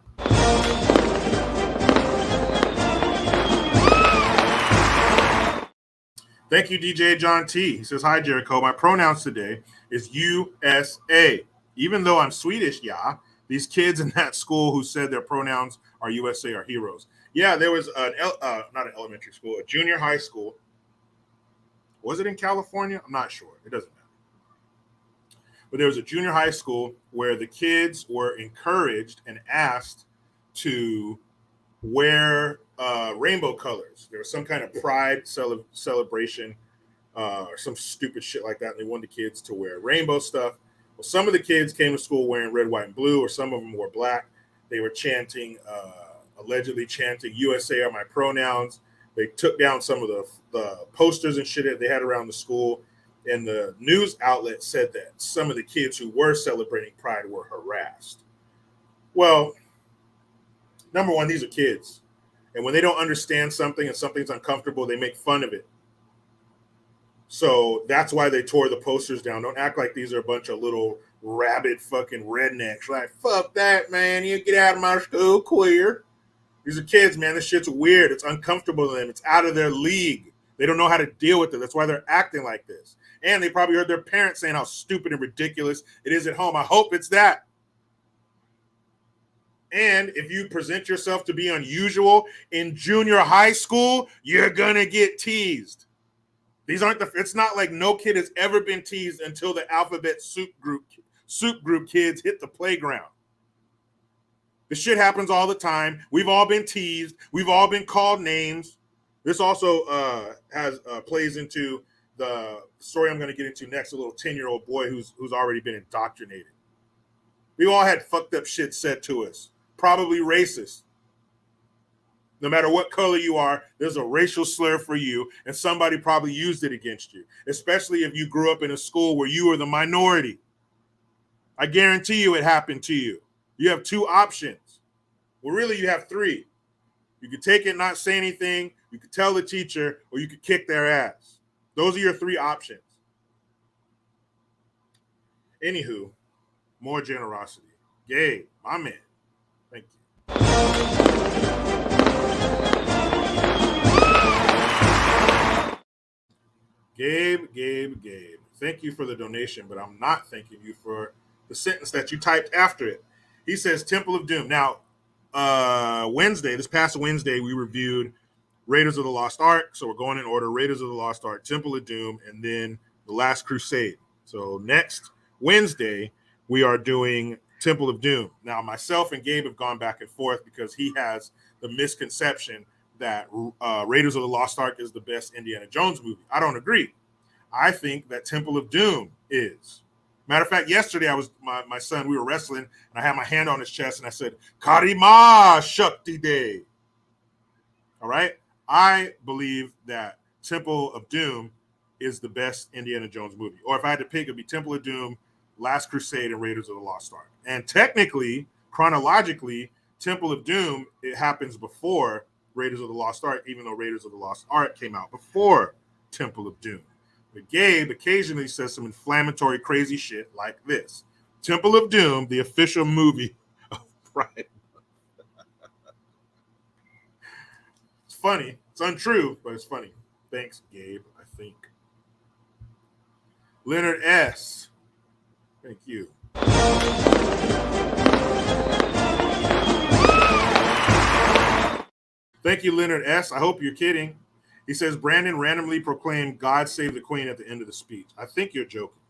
Thank you, DJ John T. He says, hi, Jericho. My pronouns today is USA. Even though I'm Swedish, yeah, These kids in that school who said their pronouns are USA are heroes. Yeah, there was not an elementary school, a junior high school. Was it in California? I'm not sure. It doesn't matter. But there was a junior high school where the kids were encouraged and asked to wear rainbow colors. There was some kind of pride celebration or some stupid shit like that. And they wanted the kids to wear rainbow stuff. Well, some of the kids came to school wearing red, white, and blue, or some of them wore black. They were chanting, allegedly chanting, USA are my pronouns. They took down some of the posters and shit that they had around the school. And the news outlet said that some of the kids who were celebrating Pride were harassed. Well, number one, these are kids. And when they don't understand something and something's uncomfortable, they make fun of it. So that's why they tore the posters down. Don't act like these are a bunch of little rabid fucking rednecks. Like, fuck that, man. You get out of my school, queer. These are kids, man. This shit's weird. It's uncomfortable to them. It's out of their league. They don't know how to deal with it. That's why they're acting like this. And they probably heard their parents saying how stupid and ridiculous it is at home. I hope it's that. And if you present yourself to be unusual in junior high school, you're going to get teased. These aren't it's not like no kid has ever been teased until the alphabet soup group kids hit the playground. This shit happens all the time. We've all been teased. We've all been called names. This also plays into the story I'm going to get into next. A little 10-year-old boy who's already been indoctrinated. We all had fucked up shit said to us, probably racist. No matter what color you are, there's a racial slur for you, and somebody probably used it against you, especially if you grew up in a school where you were the minority. I guarantee you it happened to you. You have two options. Well, really, you have three. You could take it, not say anything, you could tell the teacher, or you could kick their ass. Those are your three options. Anywho, more generosity. Gabe, my man. Thank you. Gabe. Thank you for the donation, but I'm not thanking you for the sentence that you typed after it. He says, Temple of Doom. Now, this past Wednesday, we reviewed Raiders of the Lost Ark. So we're going in order: Raiders of the Lost Ark, Temple of Doom, and then The Last Crusade. So next Wednesday, we are doing Temple of Doom. Now, myself and Gabe have gone back and forth because he has the misconception that Raiders of the Lost Ark is the best Indiana Jones movie. I don't agree. I think that Temple of Doom is. Matter of fact, yesterday I was my son, we were wrestling, and I had my hand on his chest and I said, Karima Shakti Day. All right? I believe that Temple of Doom is the best Indiana Jones movie. Or if I had to pick, it'd be Temple of Doom, Last Crusade, and Raiders of the Lost Ark. And technically, chronologically, Temple of Doom, it happens before Raiders of the Lost Ark, even though Raiders of the Lost Ark came out before Temple of Doom. But Gabe occasionally says some inflammatory, crazy shit like this. Temple of Doom, the official movie of Pride. It's funny. It's untrue, but it's funny. Thanks, Gabe, I think. Leonard S. Thank you. Thank you, Leonard S. I hope you're kidding. He says, Brandon randomly proclaimed God Save the Queen at the end of the speech. I think you're joking.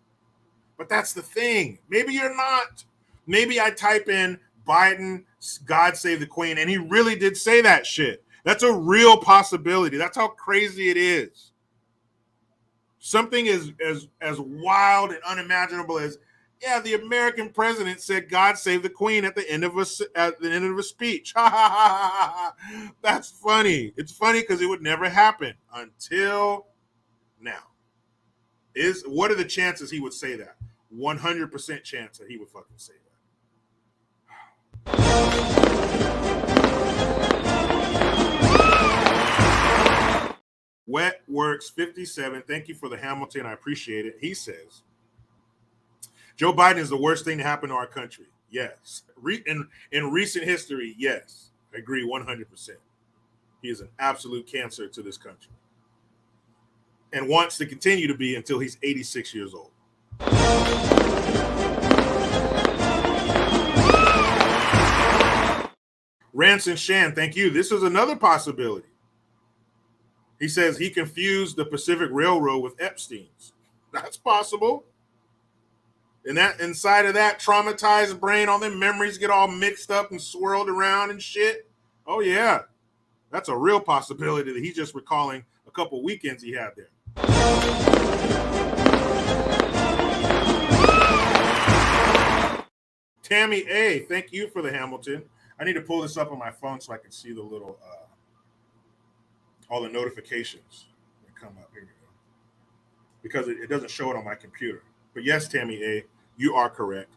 But that's the thing. Maybe you're not. Maybe I type in Biden, God Save the Queen, and he really did say that shit. That's a real possibility. That's how crazy it is. Something as wild and unimaginable as, yeah, the American president said God Save the Queen at the end of a speech. That's funny. It's funny because it would never happen until now. What are the chances he would say that? 100% chance that he would fucking say that. Wet Works 57. Thank you for the Hamilton. I appreciate it. He says, Joe Biden is the worst thing to happen to our country. Yes. In recent history, yes. I agree 100%. He is an absolute cancer to this country. And wants to continue to be until he's 86 years old. Ranson Shan, thank you. This is another possibility. He says he confused the Pacific Railroad with Epstein's. That's possible. And that inside of that traumatized brain, all their memories get all mixed up and swirled around and shit. Oh, yeah. That's a real possibility that he's just recalling a couple weekends he had there. Tammy A, thank you for the Hamilton. I need to pull this up on my phone so I can see the little, all the notifications that come up. Here we go. Because it doesn't show it on my computer. But yes, Tammy A, you are correct.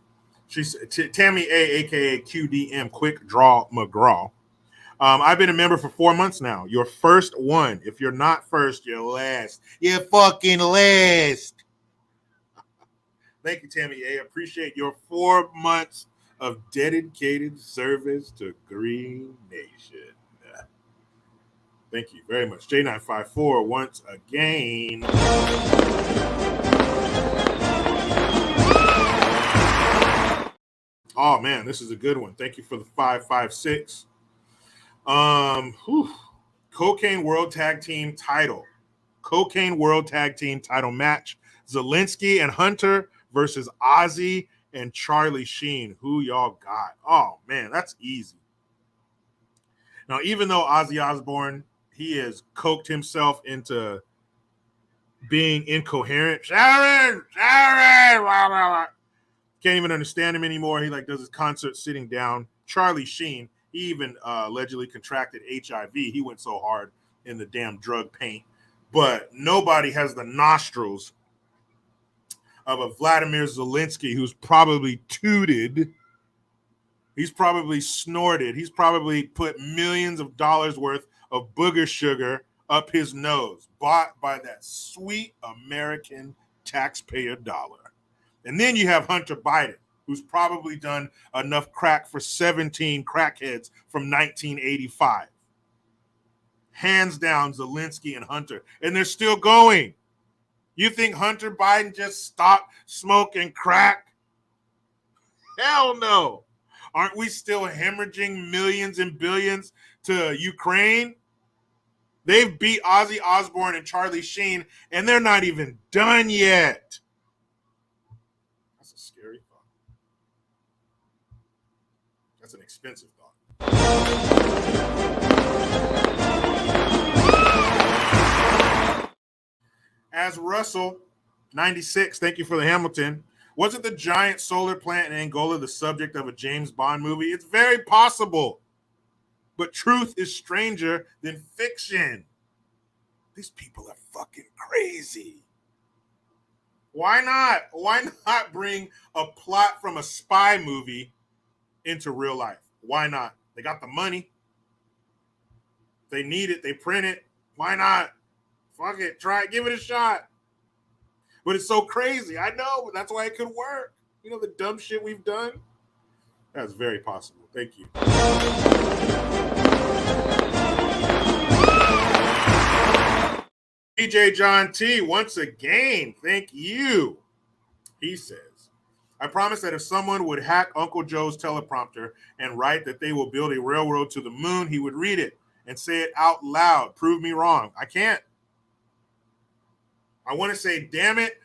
She's Tammy A, aka QDM, Quick Draw McGraw. I've been a member for 4 months now. You're first one. If you're not first, you're last. You're fucking last. Thank you, Tammy A. Appreciate your 4 months of dedicated service to Green Nation. Thank you very much. J954 once again. Oh man, this is a good one. Thank you for the 556. Cocaine World Tag Team title. Cocaine World Tag Team title match. Zelensky and Hunter versus Ozzy and Charlie Sheen. Who y'all got? Oh man, that's easy. Now, even though Ozzy Osbourne, he has coked himself into being incoherent. Sharon, blah, blah, blah. Can't even understand him anymore. He does his concert sitting down. Charlie Sheen, he even allegedly contracted HIV. He went so hard in the damn drug paint. But nobody has the nostrils of a Vladimir Zelensky who's probably tooted. He's probably snorted. He's probably put millions of dollars worth of booger sugar up his nose, bought by that sweet American taxpayer dollar. And then you have Hunter Biden, who's probably done enough crack for 17 crackheads from 1985. Hands down, Zelensky and Hunter. And they're still going. You think Hunter Biden just stopped smoking crack? Hell no. Aren't we still hemorrhaging millions and billions to Ukraine? They've beat Ozzy Osbourne and Charlie Sheen, and they're not even done yet. That's a scary thought. That's an expensive thought. As Russell, 96, thank you for the Hamilton. Wasn't the giant solar plant in Angola the subject of a James Bond movie? It's very possible. But truth is stranger than fiction. These people are fucking crazy. Why not? Why not bring a plot from a spy movie into real life? Why not? They got the money. They need it. They print it. Why not? Fuck it. Try it. Give it a shot. But it's so crazy. I know, but that's why it could work. You know the dumb shit we've done? That's very possible. Thank you. DJ John T, once again, thank you. He says, I promise that if someone would hack Uncle Joe's teleprompter and write that they will build a railroad to the moon, he would read it and say it out loud. Prove me wrong. I can't. I want to say, damn it,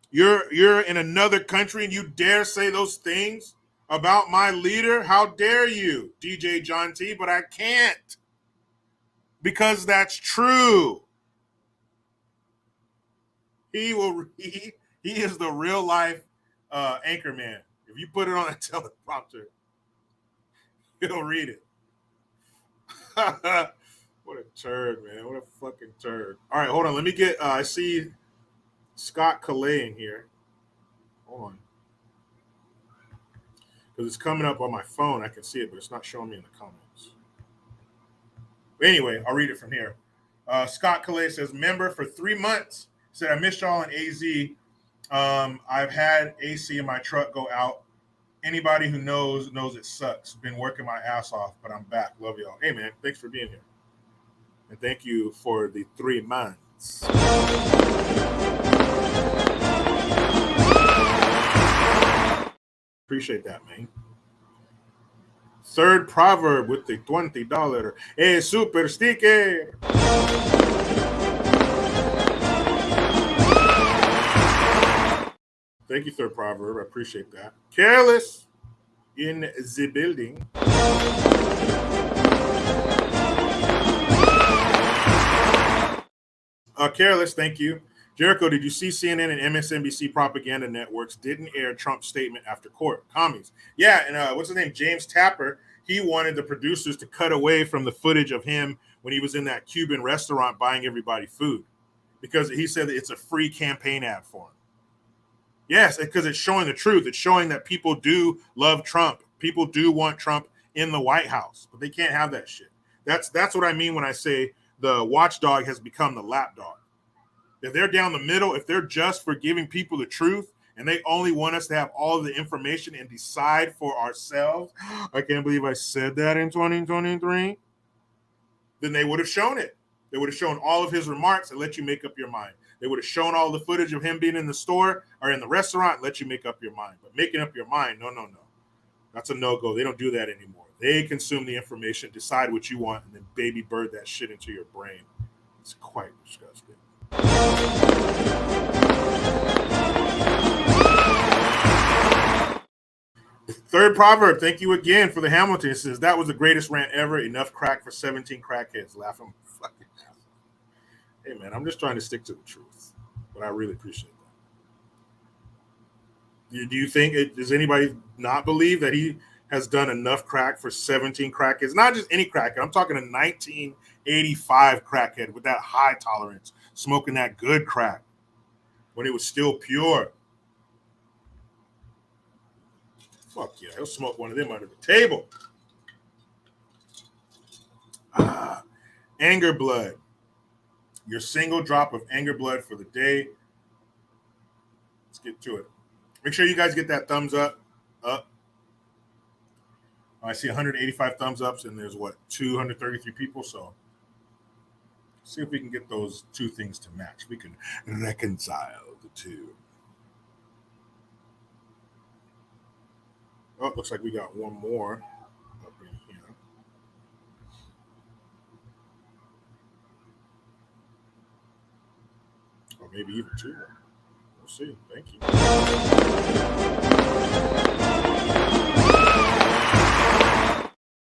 you're in another country and you dare say those things about my leader? How dare you, DJ John T? But I can't, because that's true. He is the real life anchor man. If you put it on a teleprompter, he'll read it. What a turd, man. What a fucking turd. All right, hold on. Let me get, I see Scott Calais in here. Hold on. Because it's coming up on my phone. I can see it, but it's not showing me in the comments. But anyway, I'll read it from here. Scott Calais says, member for 3 months. Said, I missed y'all in AZ. I've had AC in my truck go out. Anybody who knows it sucks. Been working my ass off, but I'm back. Love y'all. Hey, man, thanks for being here. And thank you for the 3 months. Appreciate that, man. Third proverb with the $20. Super sticker. Thank you, third proverb. I appreciate that. Careless in the building. Careless, thank you. Jericho, did you see CNN and MSNBC propaganda networks didn't air Trump's statement after court? Commies. Yeah, and what's his name? James Tapper. He wanted the producers to cut away from the footage of him when he was in that Cuban restaurant buying everybody food because he said that it's a free campaign ad for him. Yes, because it's showing the truth. It's showing that people do love Trump. People do want Trump in the White House, but they can't have that shit. That's what I mean when I say the watchdog has become the lapdog. If they're down the middle, if they're just for giving people the truth and they only want us to have all of the information and decide for ourselves, I can't believe I said that in 2023, then they would have shown it. They would have shown all of his remarks and let you make up your mind. They would have shown all the footage of him being in the store or in the restaurant and let you make up your mind. But making up your mind, no. That's a no-go. They don't do that anymore. They consume the information, decide what you want, and then baby bird that shit into your brain. It's quite disgusting. Third proverb, thank you again for the Hamilton. It says, that was the greatest rant ever. Enough crack for 17 crackheads. Laughing. Hey, man, I'm just trying to stick to the truth. But I really appreciate that. Do you think, does anybody not believe that he has done enough crack for 17 crackheads? Not just any crackhead. I'm talking a 1985 crackhead with that high tolerance, smoking that good crack when it was still pure. Fuck yeah, he'll smoke one of them under the table. Anger blood. Your single drop of anger blood for the day. Let's get to it. Make sure you guys get that thumbs up. I see 185 thumbs ups and there's 233 people. So see if we can get those two things to match. We can reconcile the two. Oh, looks like we got one more up in here. Or maybe even two more. We'll see. Thank you.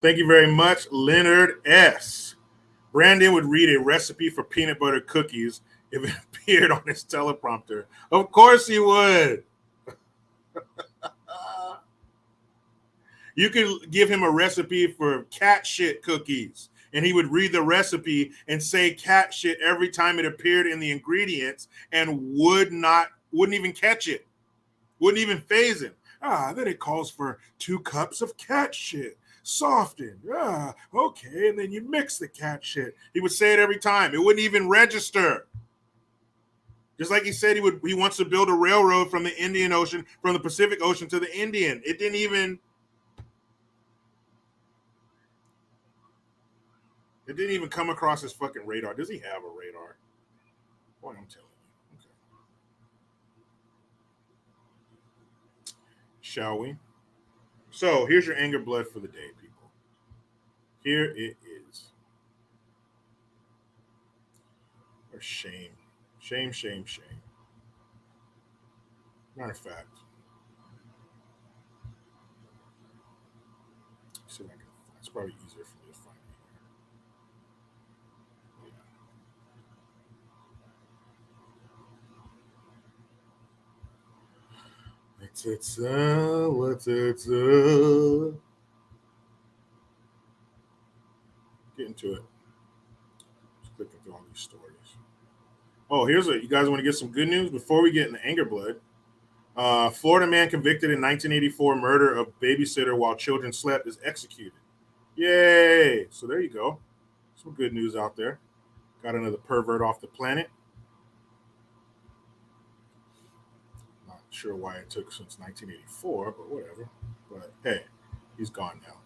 Thank you very much, Leonard S. Brandon would read a recipe for peanut butter cookies if it appeared on his teleprompter. Of course he would. You could give him a recipe for cat shit cookies, and he would read the recipe and say cat shit every time it appeared in the ingredients and wouldn't even catch it. Wouldn't even phase him. Then it calls for 2 cups of cat shit. Softened. Okay. And then you mix the cat shit. He would say it every time. It wouldn't even register. Just like he said he wants to build a railroad from the Indian Ocean, from the Pacific Ocean to the Indian. It didn't even come across his fucking radar. Does he have a radar? Boy, I'm telling you. Okay. Shall we? So here's your anger blood for the day, people. Here it is. Or shame. Shame. Matter of fact. See if I can. It's probably easier for me to find it here. Get into it. Just clicking through all these stories. Oh, you guys want to get some good news before we get into anger blood. Florida man convicted in 1984 murder of babysitter while children slept is executed. Yay! So there you go. Some good news out there. Got another pervert off the planet. Not sure why it took since 1984, but whatever. But hey, he's gone now.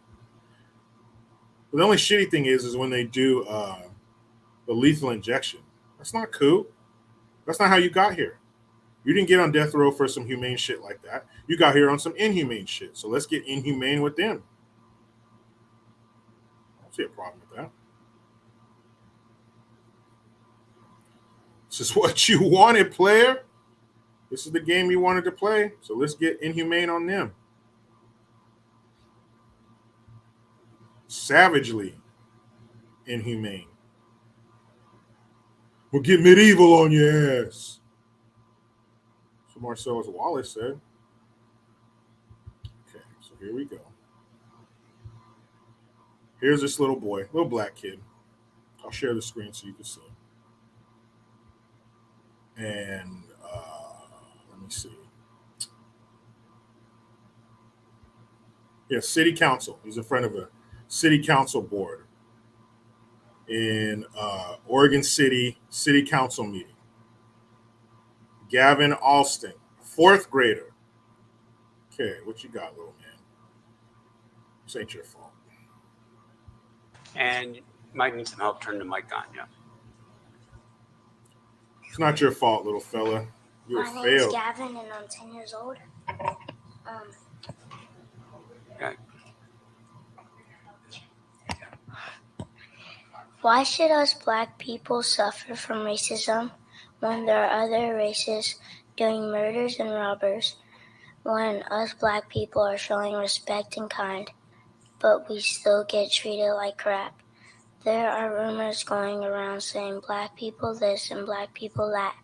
But the only shitty thing is when they do the lethal injection. That's not cool. That's not how you got here. You didn't get on death row for some humane shit like that. You got here on some inhumane shit. So let's get inhumane with them. See a problem with that. This is what you wanted, player. This is the game you wanted to play. So let's get inhumane on them. Savagely inhumane. We'll get medieval on your ass. So Marcellus Wallace said. Okay, so here we go. Here's this little boy, little black kid. I'll share the screen so you can see. And let me see. Yeah, city council. He's in front of a city council board in Oregon City council meeting. Gavin Alston, fourth grader. Okay, what you got, little man? This ain't your fault. And you might need some help turning the mic on, yeah. It's not your fault, little fella. You My failed. name's Gavin, and I'm 10 years old. Okay. Why should us black people suffer from racism when there are other races doing murders and robbers, when us black people are showing respect and kind, but we still get treated like crap? There are rumors going around saying black people this and black people that,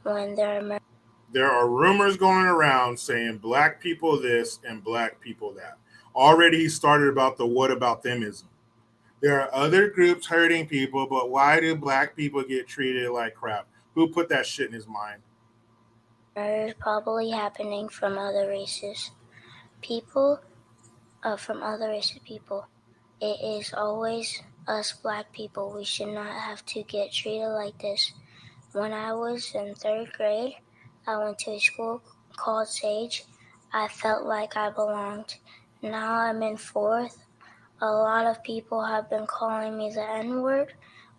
when there are rumors going around saying black people this and black people that. Already he started about the what about themism. There are other groups hurting people, but why do black people get treated like crap? Who put that shit in his mind? murders probably happening from other races. People, from other races people. It is always us black people. We should not have to get treated like this. When I was in third grade, I went to a school called Sage. I felt like I belonged. Now I'm in fourth. A lot of people have been calling me the N-word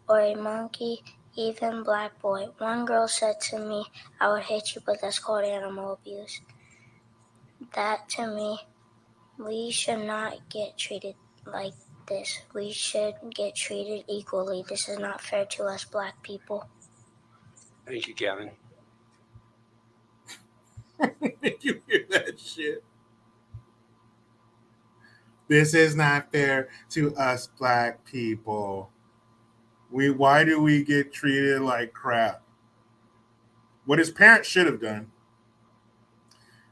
or a monkey, even black boy. One girl said to me, I would hit you, but that's called animal abuse. That to me, we should not get treated like this. We should get treated equally. This is not fair to us black people. Thank you, Gavin. Did you hear that shit? This is not fair to us black people. Why do we get treated like crap? What his parents should have done,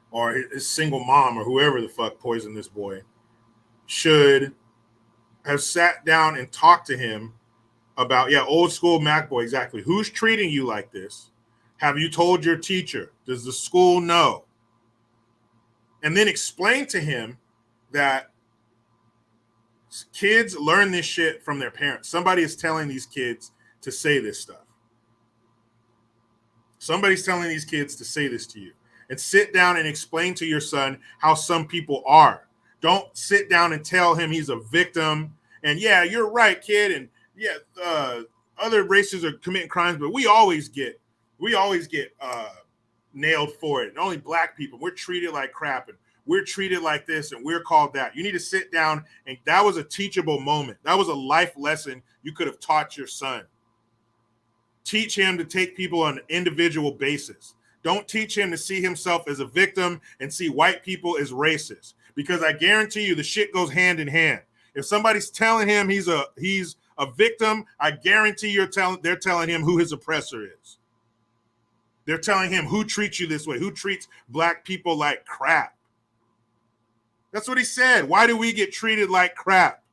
or his single mom, or whoever the fuck poisoned this boy, should have sat down and talked to him about, yeah, old school Mac boy, exactly. Who's treating you like this? Have you told your teacher? Does the school know? And then explain to him that kids learn this shit from their parents. Somebody is telling these kids to say this stuff. Somebody's telling these kids to say this to you. And sit down and explain to your son how some people are. Don't sit down and tell him he's a victim. And yeah, you're right, kid. And yeah, other races are committing crimes, but we always get nailed for it. And only black people, we're treated like crap, and we're treated like this, and we're called that. You need to sit down, and that was a teachable moment. That was a life lesson you could have taught your son. Teach him to take people on an individual basis. Don't teach him to see himself as a victim and see white people as racist, because I guarantee you the shit goes hand in hand. If somebody's telling him he's a victim, I guarantee they're telling him who his oppressor is. They're telling him who treats you this way, who treats black people like crap. That's what he said. Why do we get treated like crap?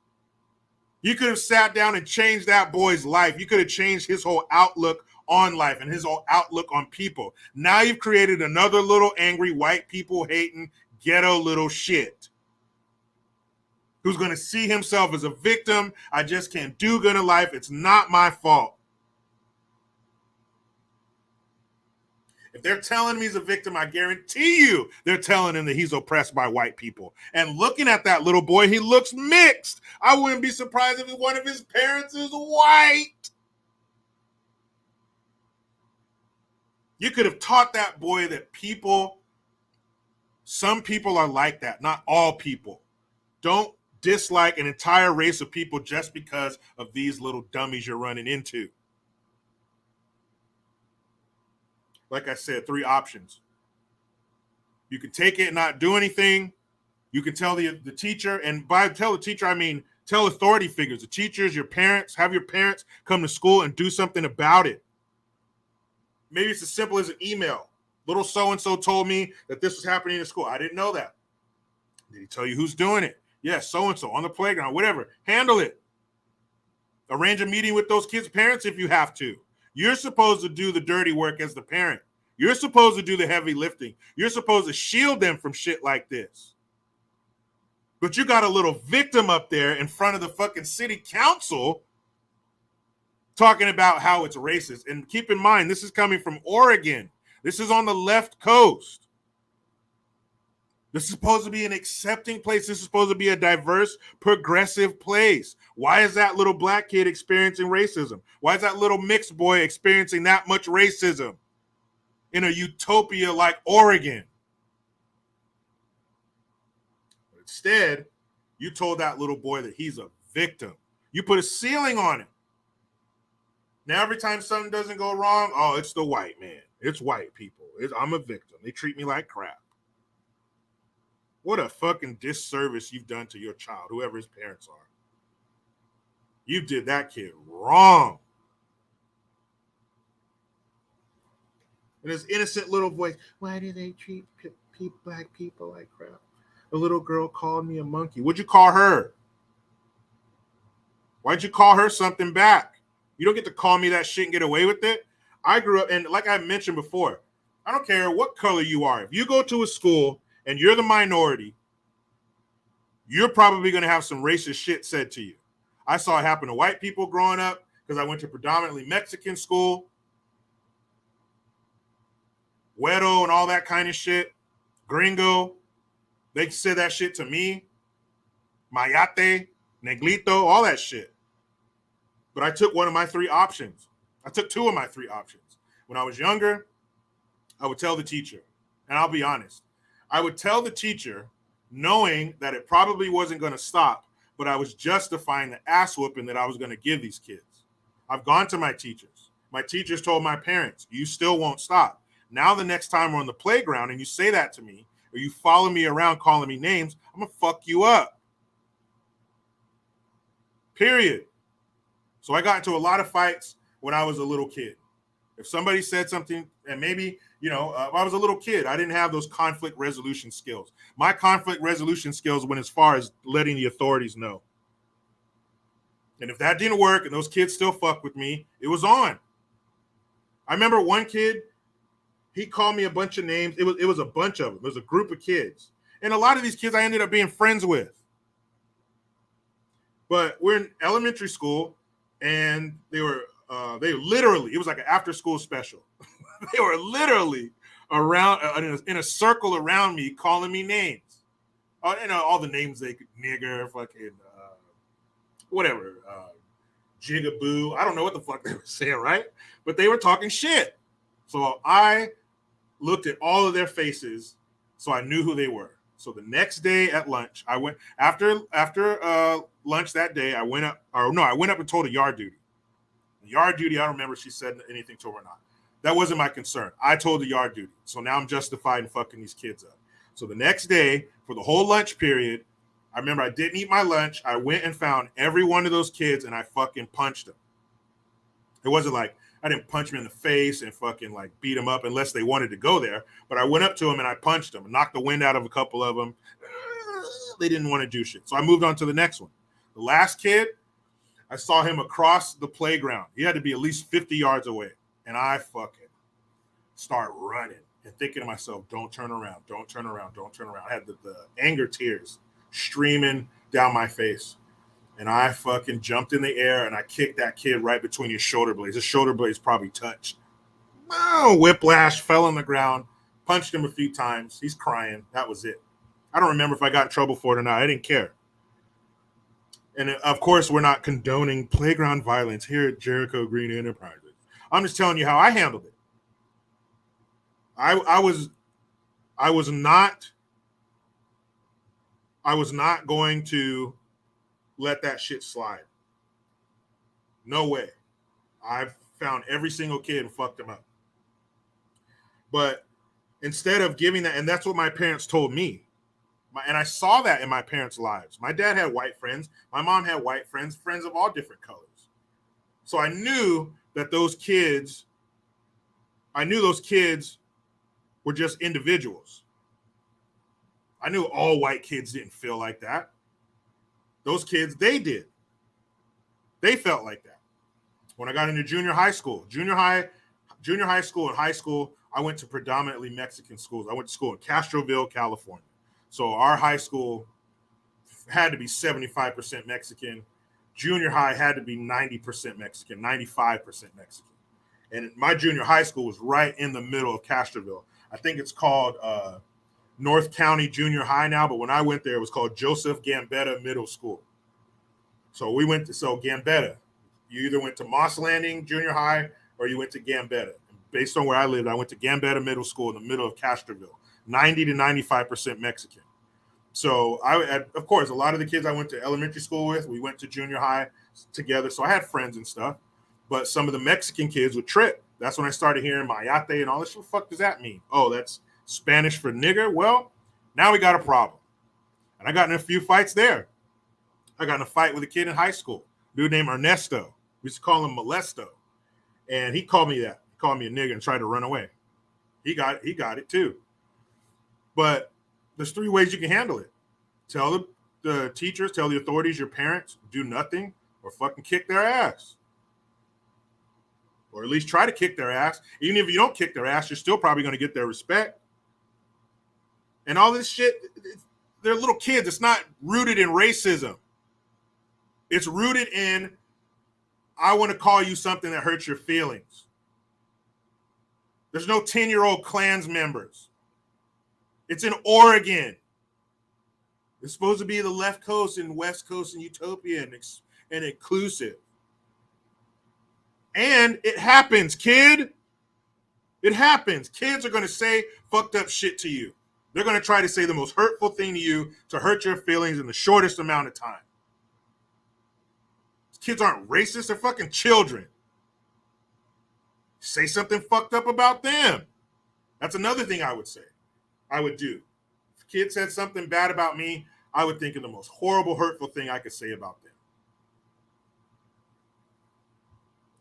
You could have sat down and changed that boy's life. You could have changed his whole outlook on life and his whole outlook on people. Now you've created another little angry white people hating ghetto little shit who's going to see himself as a victim. I just can't do good in life. It's not my fault. If they're telling me he's a victim, I guarantee you they're telling him that he's oppressed by white people. And looking at that little boy, he looks mixed. I wouldn't be surprised if one of his parents is white. You could have taught that boy that some people are like that, not all people. Don't dislike an entire race of people just because of these little dummies you're running into. Like I said, 3 options. You can take it and not do anything. You can tell the teacher, and by tell the teacher, I mean tell authority figures, the teachers, your parents, have your parents come to school and do something about it. Maybe it's as simple as an email. Little so-and-so told me that this was happening in school. I didn't know that. Did he tell you who's doing it? Yes, so-and-so on the playground, whatever. Handle it. Arrange a meeting with those kids' parents if you have to. You're supposed to do the dirty work as the parent. You're supposed to do the heavy lifting. You're supposed to shield them from shit like this. But you got a little victim up there in front of the fucking city council talking about how it's racist. And keep in mind, this is coming from Oregon. This is on the left coast. This is supposed to be an accepting place. This is supposed to be a diverse, progressive place. Why is that little black kid experiencing racism? Why is that little mixed boy experiencing that much racism in a utopia like Oregon? Instead, you told that little boy that he's a victim. You put a ceiling on it. Now, every time something doesn't go wrong, oh, it's the white man. It's white people. I'm a victim. They treat me like crap. What a fucking disservice you've done to your child, whoever his parents are. You did that kid wrong. And his innocent little voice, why do they treat black people like crap? A little girl called me a monkey. What'd you call her? Why'd you call her something back? You don't get to call me that shit and get away with it. I grew up, and like I mentioned before, I don't care what color you are. If you go to a school and you're the minority, you're probably going to have some racist shit said to you. I saw it happen to white people growing up because I went to predominantly Mexican school. Güero and all that kind of shit. Gringo. They said that shit to me. Mayate, Neglito, all that shit. But I took one of my 3 options. I took 2 of my 3 options. When I was younger, I would tell the teacher, and I'll be honest, I would tell the teacher knowing that it probably wasn't going to stop, but I was justifying the ass whooping that I was going to give these kids. I've gone to my teachers. My teachers told my parents, you still won't stop. Now the next time we're on the playground and you say that to me, or you follow me around calling me names, I'm going to fuck you up. Period. So I got into a lot of fights when I was a little kid. If somebody said something, and maybe, I was a little kid, I didn't have those conflict resolution skills. My conflict resolution skills went as far as letting the authorities know. And if that didn't work and those kids still fuck with me, it was on. I remember one kid, he called me a bunch of names. It was a bunch of them. It was a group of kids. And a lot of these kids I ended up being friends with. But we're in elementary school, and they literally, it was like an after school special. They were literally around in a circle around me, calling me names. All the names they could, nigger, fucking, whatever, jigaboo. I don't know what the fuck they were saying, right? But they were talking shit. So I looked at all of their faces, so I knew who they were. So the next day at lunch, I went after lunch that day. I went up and told a yard duty. The yard duty, I don't remember if she said anything to her or not. That wasn't my concern. I told the yard duty. So now I'm justified in fucking these kids up. So the next day, for the whole lunch period, I remember I didn't eat my lunch. I went and found every one of those kids and I fucking punched them. It wasn't like I didn't punch them in the face and fucking like beat them up unless they wanted to go there. But I went up to them and I punched them and knocked the wind out of a couple of them. They didn't want to do shit. So I moved on to the next one. The last kid, I saw him across the playground. He had to be at least 50 yards away. And I fucking start running and thinking to myself, don't turn around, don't turn around, don't turn around. I had the anger tears streaming down my face. And I fucking jumped in the air and I kicked that kid right between his shoulder blades. His shoulder blades probably touched. Oh, whiplash, fell on the ground, punched him a few times. He's crying. That was it. I don't remember if I got in trouble for it or not. I didn't care. And of course, we're not condoning playground violence here at Jericho Green Enterprises. I'm just telling you how I handled it. I was not going to let that shit slide. No way. I've found every single kid and fucked them up. But instead of giving that, and that's what my parents told me. And I saw that in my parents' lives. My dad had white friends. My mom had white friends, friends of all different colors. So I knew that those kids were just individuals. I knew all white kids didn't feel like that. Those kids, they did. They felt like that. When I got into junior high school and high school, I went to predominantly Mexican schools. I went to school in Castroville, California. So our high school had to be 75% Mexican. Junior high had to be 90% Mexican, 95% Mexican. And my junior high school was right in the middle of Castroville. I think it's called North County Junior High now, but when I went there, it was called Joseph Gambetta Middle School. So Gambetta, you either went to Moss Landing Junior High or you went to Gambetta. Based on where I lived, I went to Gambetta Middle School in the middle of Castroville, 90 to 95% Mexican. So of course, a lot of the kids I went to elementary school with, we went to junior high together. So I had friends and stuff, but some of the Mexican kids would trip. That's when I started hearing mayate and all this. What the fuck does that mean? Oh, that's Spanish for nigger. Well, now we got a problem. And I got in a few fights there. I got in a fight with a kid in high school, a dude named Ernesto. We used to call him Molesto. And he called me that. He called me a nigger and tried to run away. He got it too. But there's 3 ways you can handle it. Tell the teachers, tell the authorities, your parents, do nothing, or fucking kick their ass. Or at least try to kick their ass. Even if you don't kick their ass, you're still probably going to get their respect. And all this shit, they're little kids. It's not rooted in racism. It's rooted in, I want to call you something that hurts your feelings. There's no 10-year-old Klans members. It's in Oregon. It's supposed to be the left coast and west coast and utopia and inclusive. And it happens, kid. It happens. Kids are going to say fucked up shit to you. They're going to try to say the most hurtful thing to you to hurt your feelings in the shortest amount of time. Kids aren't racist. They're fucking children. Say something fucked up about them. That's another thing I would say. I would do. If a kid said something bad about me, I would think of the most horrible, hurtful thing I could say about them.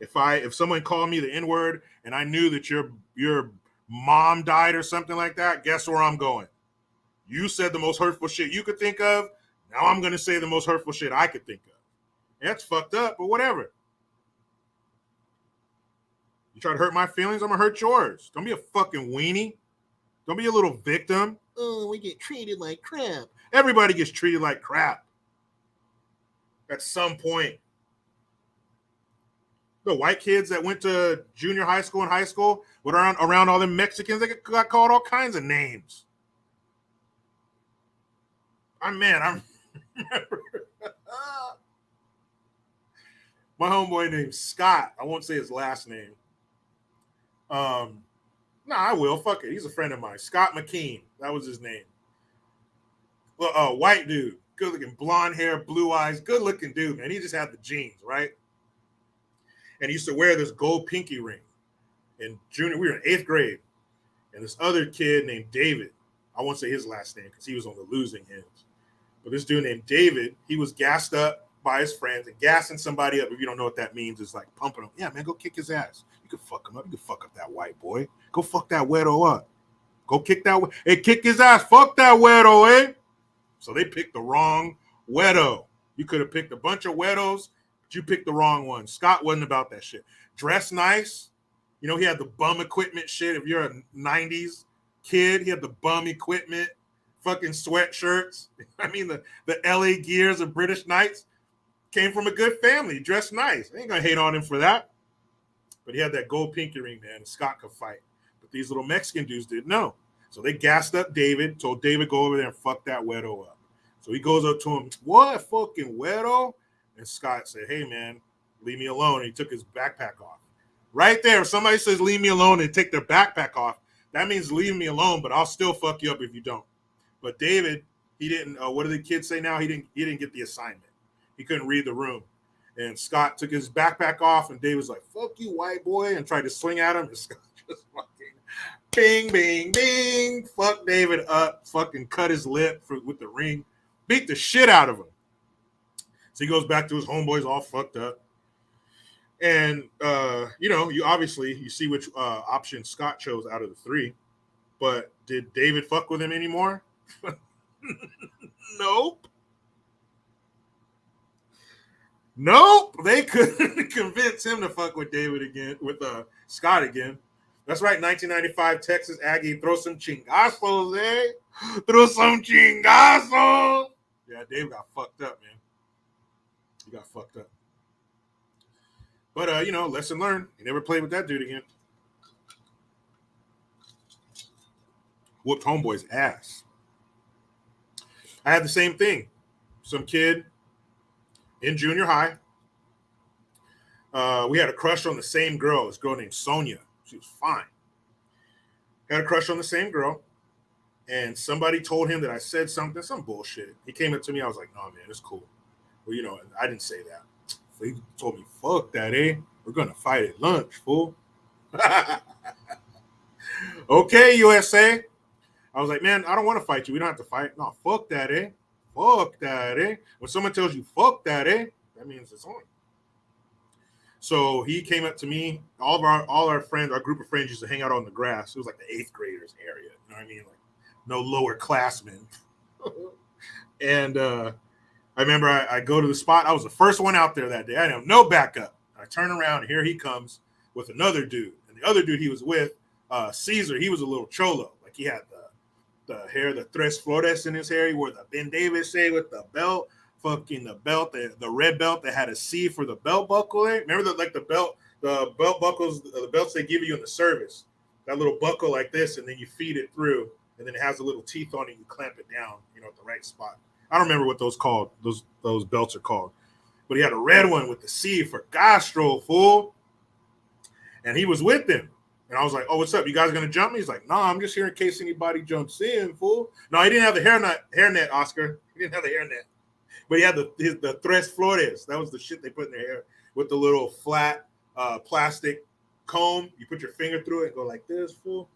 If someone called me the N-word and I knew that your mom died or something like that, guess where I'm going? You said the most hurtful shit you could think of. Now I'm going to say the most hurtful shit I could think of. That's fucked up, but whatever. You try to hurt my feelings, I'm going to hurt yours. Don't be a fucking weenie. Don't be a little victim. Oh, we get treated like crap. Everybody gets treated like crap at some point. The white kids that went to junior high school and high school, were around all the Mexicans, they got called all kinds of names. I remember my homeboy named Scott. I won't say his last name. I will. Fuck it. He's a friend of mine. Scott McKean. That was his name. Well, white dude. Good looking, blonde hair, blue eyes. Good looking dude, man. He just had the genes, right? And he used to wear this gold pinky ring. In we were in 8th grade. And this other kid named David, I won't say his last name because he was on the losing ends. But this dude named David, he was gassed up by his friends, and gassing somebody up, if you don't know what that means, is like pumping him. Yeah, man, go kick his ass. You can fuck him up. You can fuck up that white boy. Go fuck that weirdo up. Go kick that. Hey, kick his ass. Fuck that weirdo, eh? So they picked the wrong weirdo. You could have picked a bunch of weirdos, but you picked the wrong one. Scott wasn't about that shit. Dress nice. You know, he had the bum equipment shit. If you're a 90s kid, he had the bum equipment, fucking sweatshirts. I mean, the LA Gears of British Knights. Came from a good family, dressed nice. I ain't gonna hate on him for that. But he had that gold pinky ring, man, and Scott could fight. But these little Mexican dudes didn't know. So they gassed up David, told David, go over there and fuck that weirdo up. So he goes up to him, what, fucking weirdo? And Scott said, hey, man, leave me alone. And he took his backpack off. Right there, if somebody says leave me alone and take their backpack off, that means leave me alone, but I'll still fuck you up if you don't. But David, he didn't, what do the kids say now? He didn't get the assignment. He couldn't read the room. And Scott took his backpack off, and Dave was like, "Fuck you, white boy," and tried to swing at him. And Scott just fucking bing, bing, bing, fuck David up, fucking cut his lip with the ring, beat the shit out of him. So he goes back to his homeboys all fucked up. And, you obviously, you see which option Scott chose out of the three. But did David fuck with him anymore? Nope. Nope. They couldn't convince him to fuck with David again, with Scott again. That's right, 1995 Texas Aggie, throw some chingazos, eh? Throw some chingazos. Yeah, David got fucked up, man. He got fucked up. But, lesson learned. He never played with that dude again. Whooped homeboy's ass. I had the same thing. Some kid in junior high. We had a crush on the same girl. This girl named Sonia. She was fine. Had a crush on the same girl. And somebody told him that I said something, some bullshit. He came up to me. I was like, "No, man, it's cool." Well, I didn't say that. So he told me, "Fuck that, eh? We're going to fight at lunch, fool." Okay, USA. I was like, "Man, I don't want to fight you. We don't have to fight." "No, fuck that, eh? Fuck that, eh?" When someone tells you, "Fuck that, eh?" that means it's on. So he came up to me. All our friends, our group of friends used to hang out on the grass. It was like the 8th graders area. You know what I mean? Like no lower classmen. And I remember I go to the spot. I was the first one out there that day. I didn't have no backup. I turn around, and here he comes with another dude. And the other dude he was with, Caesar, he was a little cholo. Like he had the hair, the tres flores in his hair. He wore the Ben Davis shade with the belt. Fucking the belt, the red belt that had a C for the belt buckle. Remember the belt buckles, the belts they give you in the service. That little buckle like this, and then you feed it through, and then it has a little teeth on it. You clamp it down, at the right spot. I don't remember what those called. Those belts are called. But he had a red one with the C for Gastro, fool. And he was with them. And I was like, "Oh, what's up? You guys gonna jump me?" He's like, "Nah, I'm just here in case anybody jumps in, fool." No, he didn't have the hairnet, Oscar. He didn't have the hairnet. But he had the tres flores. That was the shit they put in their hair with the little flat plastic comb. You put your finger through it and go like this, fool.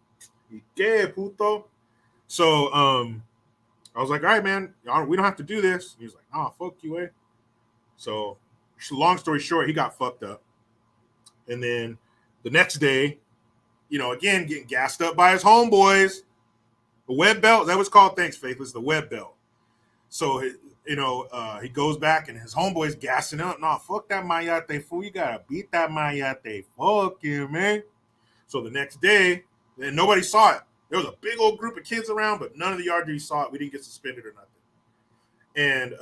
¿Y qué, puto? So I was like, "All right, man, we don't have to do this." He was like, "Oh, fuck you, eh?" So long story short, he got fucked up. And then the next day, again, getting gassed up by his homeboys. The web belt, that was called, thanks, Faithless, the web belt. So he goes back and his homeboy's gassing up. "No, fuck that mayate, fool. You gotta beat that mayate. Fuck you, man." So the next day, and nobody saw it. There was a big old group of kids around, but none of the RDs saw it. We didn't get suspended or nothing. And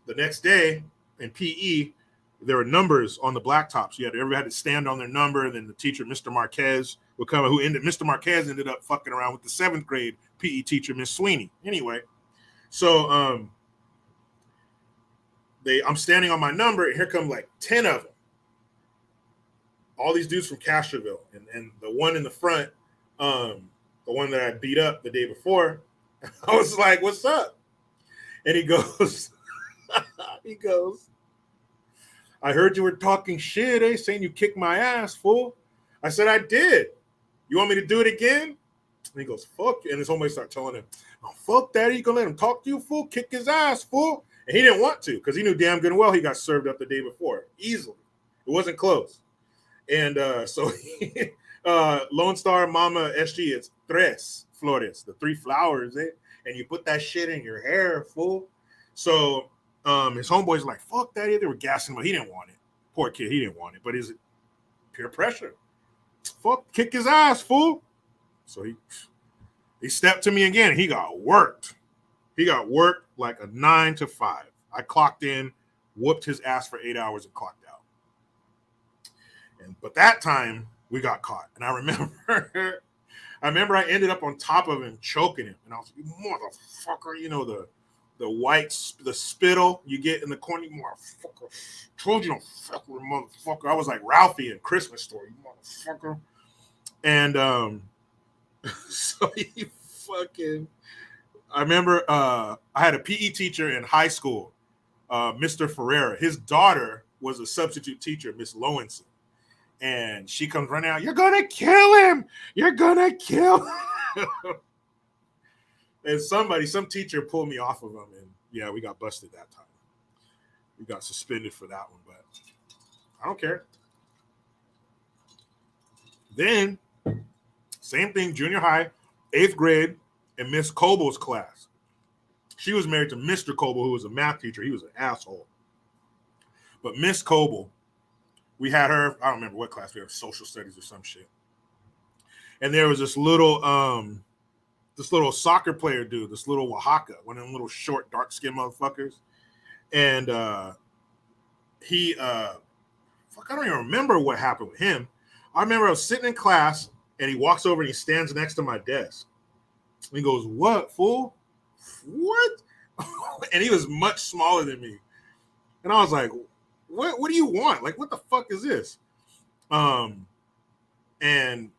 the next day in PE, there were numbers on the blacktops. Everybody had to stand on their number, and then the teacher, Mr. Marquez, would come. Mr. Marquez ended up fucking around with the 7th grade PE teacher, Miss Sweeney. Anyway, so I'm standing on my number, and here come like 10 of them. All these dudes from Castroville, and the one in the front, the one that I beat up the day before, I was like, "What's up?" And he goes, "I heard you were talking shit, eh? Saying you kicked my ass, fool." I said, "I did. You want me to do it again?" And he goes, "Fuck you." And his homeboy started telling him, "Oh, fuck that. You gonna let him talk to you, fool? Kick his ass, fool." And he didn't want to because he knew damn good and well he got served up the day before. Easily. It wasn't close. And so Lone Star Mama SG, it's tres flores, the 3 flowers, eh? And you put that shit in your hair, fool. So his homeboys like, "Fuck that." They were gassing him, but he didn't want it. Poor kid, he didn't want it. But is it peer pressure? Fuck, kick his ass, fool. So he stepped to me again, and he got worked. He got worked like a 9 to 5. I clocked in, whooped his ass for 8 hours, and clocked out. But that time we got caught, and I remember I ended up on top of him, choking him, and I was like, "Motherfucker!" The spittle you get in the corner, "You motherfucker! Told you don't fuck with a motherfucker." I was like Ralphie in Christmas Story, "You motherfucker!" And so he fucking. I remember I had a PE teacher in high school Mr. Ferreira. His daughter was a substitute teacher, Miss Lowenson. And she comes running out, "You're going to kill him! You're going to kill him!" And some teacher pulled me off of him. And yeah, we got busted that time. We got suspended for that one, but I don't care. Then, same thing, junior high, 8th grade, in Miss Coble's class. She was married to Mr. Coble, who was a math teacher. He was an asshole. But Miss Coble, we had her, I don't remember what class we had, social studies or some shit. And there was this little soccer player dude, this little Oaxaca, one of them little short, dark-skinned motherfuckers. And he, I don't even remember what happened with him. I remember I was sitting in class, and he walks over and he stands next to my desk. And he goes, "What, fool? What?" And he was much smaller than me. And I was like, what do you want? Like, what the fuck is this? And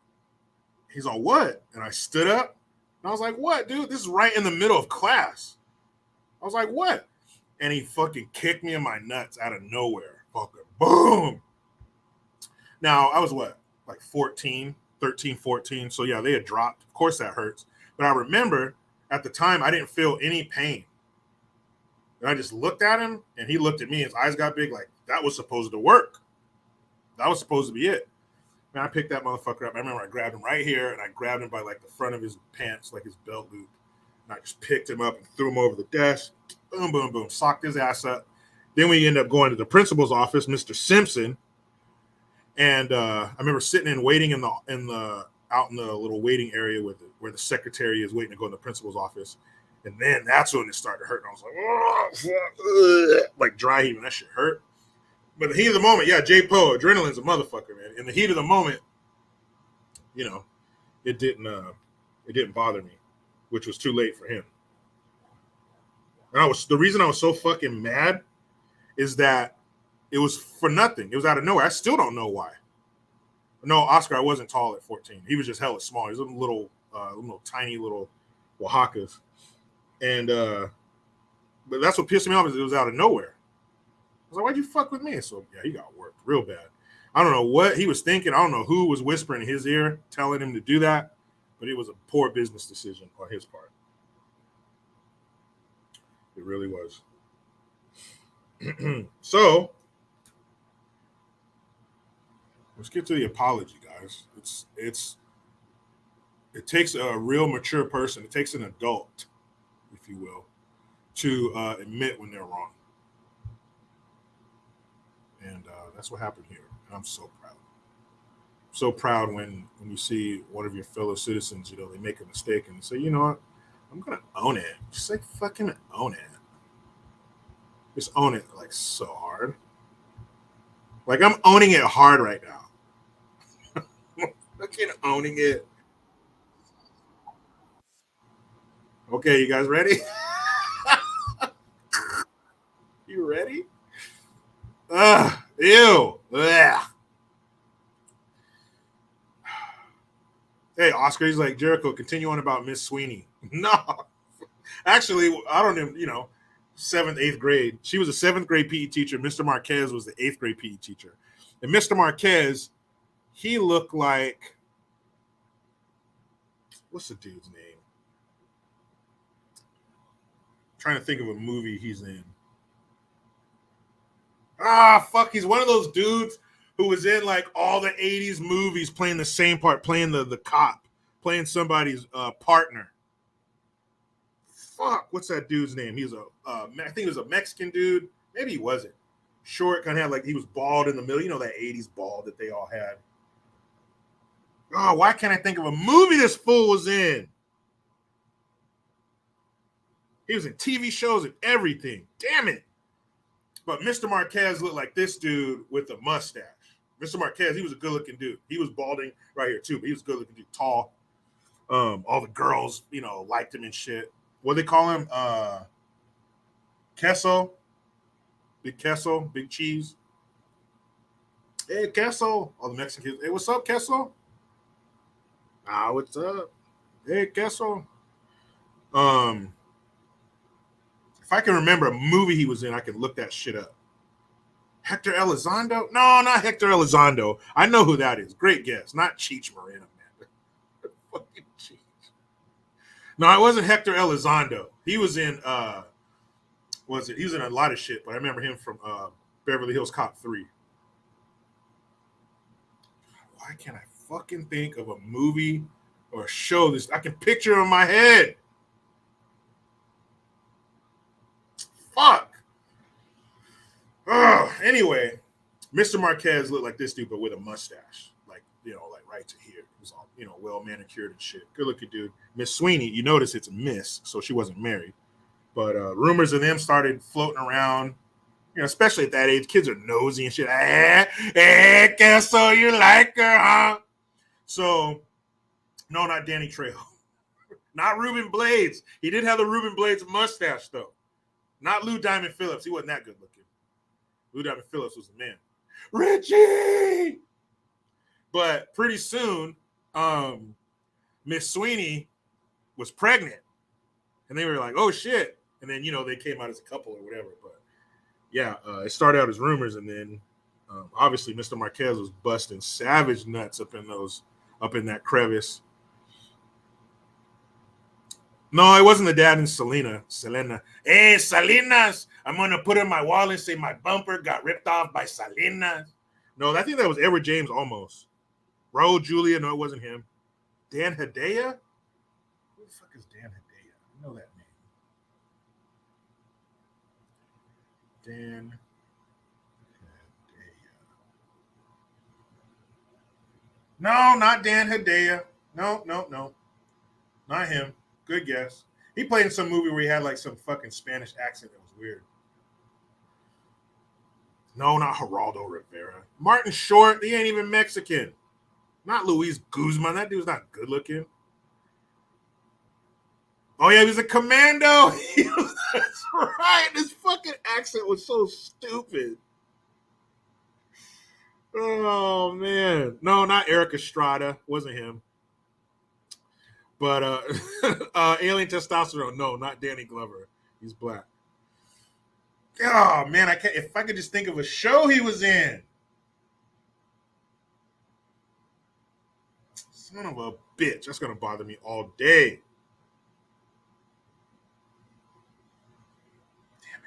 he's all, "What?" And I stood up. And I was like, "What, dude? This is right in the middle of class." I was like, "What?" And he fucking kicked me in my nuts out of nowhere. Fucking boom. Now, I was what? Like 13, 14. So yeah, they had dropped. Of course that hurts. But I remember at the time, I didn't feel any pain. And I just looked at him, and he looked at me. His eyes got big, like, that was supposed to work. That was supposed to be it. And I picked that motherfucker up. I remember I grabbed him right here, and I grabbed him by, like, the front of his pants, like his belt loop. And I just picked him up and threw him over the desk. Boom, boom, boom. Socked his ass up. Then we ended up going to the principal's office, Mr. Simpson. And I remember sitting and waiting out in the little waiting area where the secretary is waiting to go in the principal's office. And then that's when it started to hurt. And I was like, "Oh, like dry heaving." That shit hurt. But in the heat of the moment, yeah, J-Po, adrenaline's a motherfucker, man. In the heat of the moment, you know, it didn't bother me, which was too late for him. And the reason I was so fucking mad is that it was for nothing. It was out of nowhere. I still don't know why. No, Oscar, I wasn't tall at 14. He was just hella small. He was a little tiny little Oaxacas. And but that's what pissed me off, is it was out of nowhere. I was like, "Why'd you fuck with me?" So yeah, he got worked real bad. I don't know what he was thinking. I don't know who was whispering in his ear, telling him to do that, but it was a poor business decision on his part. It really was. So let's get to the apology, guys. It takes a real mature person. It takes an adult, if you will, to admit when they're wrong. And that's what happened here. And I'm so proud. So proud when you see one of your fellow citizens, they make a mistake and say, "You know what? I'm going to own it." Just like fucking own it. Just own it, like, so hard. Like, I'm owning it hard right now. Fucking owning it. Okay, you guys ready? You ready? Ew. Ugh. Hey, Oscar, he's like, "Jericho, continue on about Miss Sweeney." No. Actually, I don't even, 7th, 8th grade. She was a 7th grade PE teacher. Mr. Marquez was the 8th grade PE teacher. And Mr. Marquez, he looked like, what's the dude's name? I'm trying to think of a movie he's in. Fuck, he's one of those dudes who was in like all the 80s movies playing the same part, playing the cop, playing somebody's partner. Fuck, what's that dude's name? He was I think he was a Mexican dude. Maybe he wasn't. Short, kind of had like, he was bald in the middle. That 80s bald that they all had. Oh, why can't I think of a movie this fool was in? He was in TV shows and everything. Damn it. But Mr. Marquez looked like this dude with a mustache. Mr. Marquez, he was a good-looking dude. He was balding right here, too, but he was a good-looking dude, tall. All the girls, liked him and shit. What do they call him? Queso. Big queso, big cheese. Hey, queso. All the Mexican kids. Hey, what's up, queso? What's up? Hey, queso. I If I can remember a movie he was in, I can look that shit up. Hector Elizondo? No, not Hector Elizondo. I know who that is. Great guess. Not Cheech Marin, Amanda. Fucking Cheech. No, it wasn't Hector Elizondo. He was in he was in a lot of shit, but I remember him from Beverly Hills Cop 3. Why can't I fucking think of a movie or a show I can picture in my head? Fuck. Anyway, Mr. Marquez looked like this dude, but with a mustache. Like, like right to here. It was all, well manicured and shit. Good looking dude. Miss Sweeney, you notice it's a miss, so she wasn't married. But rumors of them started floating around, especially at that age. Kids are nosy and shit. Guess so you like her, huh? So, no, not Danny Trejo. Not Ruben Blades. He did have the Ruben Blades mustache, though. Not Lou Diamond Phillips. He wasn't that good looking. Lou Diamond Phillips was the man. Richie! But pretty soon, Miss Sweeney was pregnant. And they were like, oh, shit. And then, they came out as a couple or whatever. But, yeah, it started out as rumors. And then, obviously, Mr. Marquez was busting savage nuts up in that crevice. No, it wasn't the dad in Selena. Hey, Salinas, I'm going to put in my wallet and say my bumper got ripped off by Salinas. No, I think that was Edward James almost. Raul Julia, no, it wasn't him. Dan Hedaya? Who the fuck is Dan Hedaya? I know that name. Dan Hedaya. No, not Dan Hedaya. No. Not him. Good guess. He played in some movie where he had like some fucking Spanish accent that was weird. No, not Geraldo Rivera. Martin Short, he ain't even Mexican. Not Luis Guzman. That dude's not good looking. Oh, yeah, he was a commando. That's right. His fucking accent was so stupid. Oh, man. No, not Eric Estrada. Wasn't him. But Alien Testosterone, no, not Danny Glover. He's black. Oh, man, I can't. If I could just think of a show he was in. Son of a bitch. That's going to bother me all day. Damn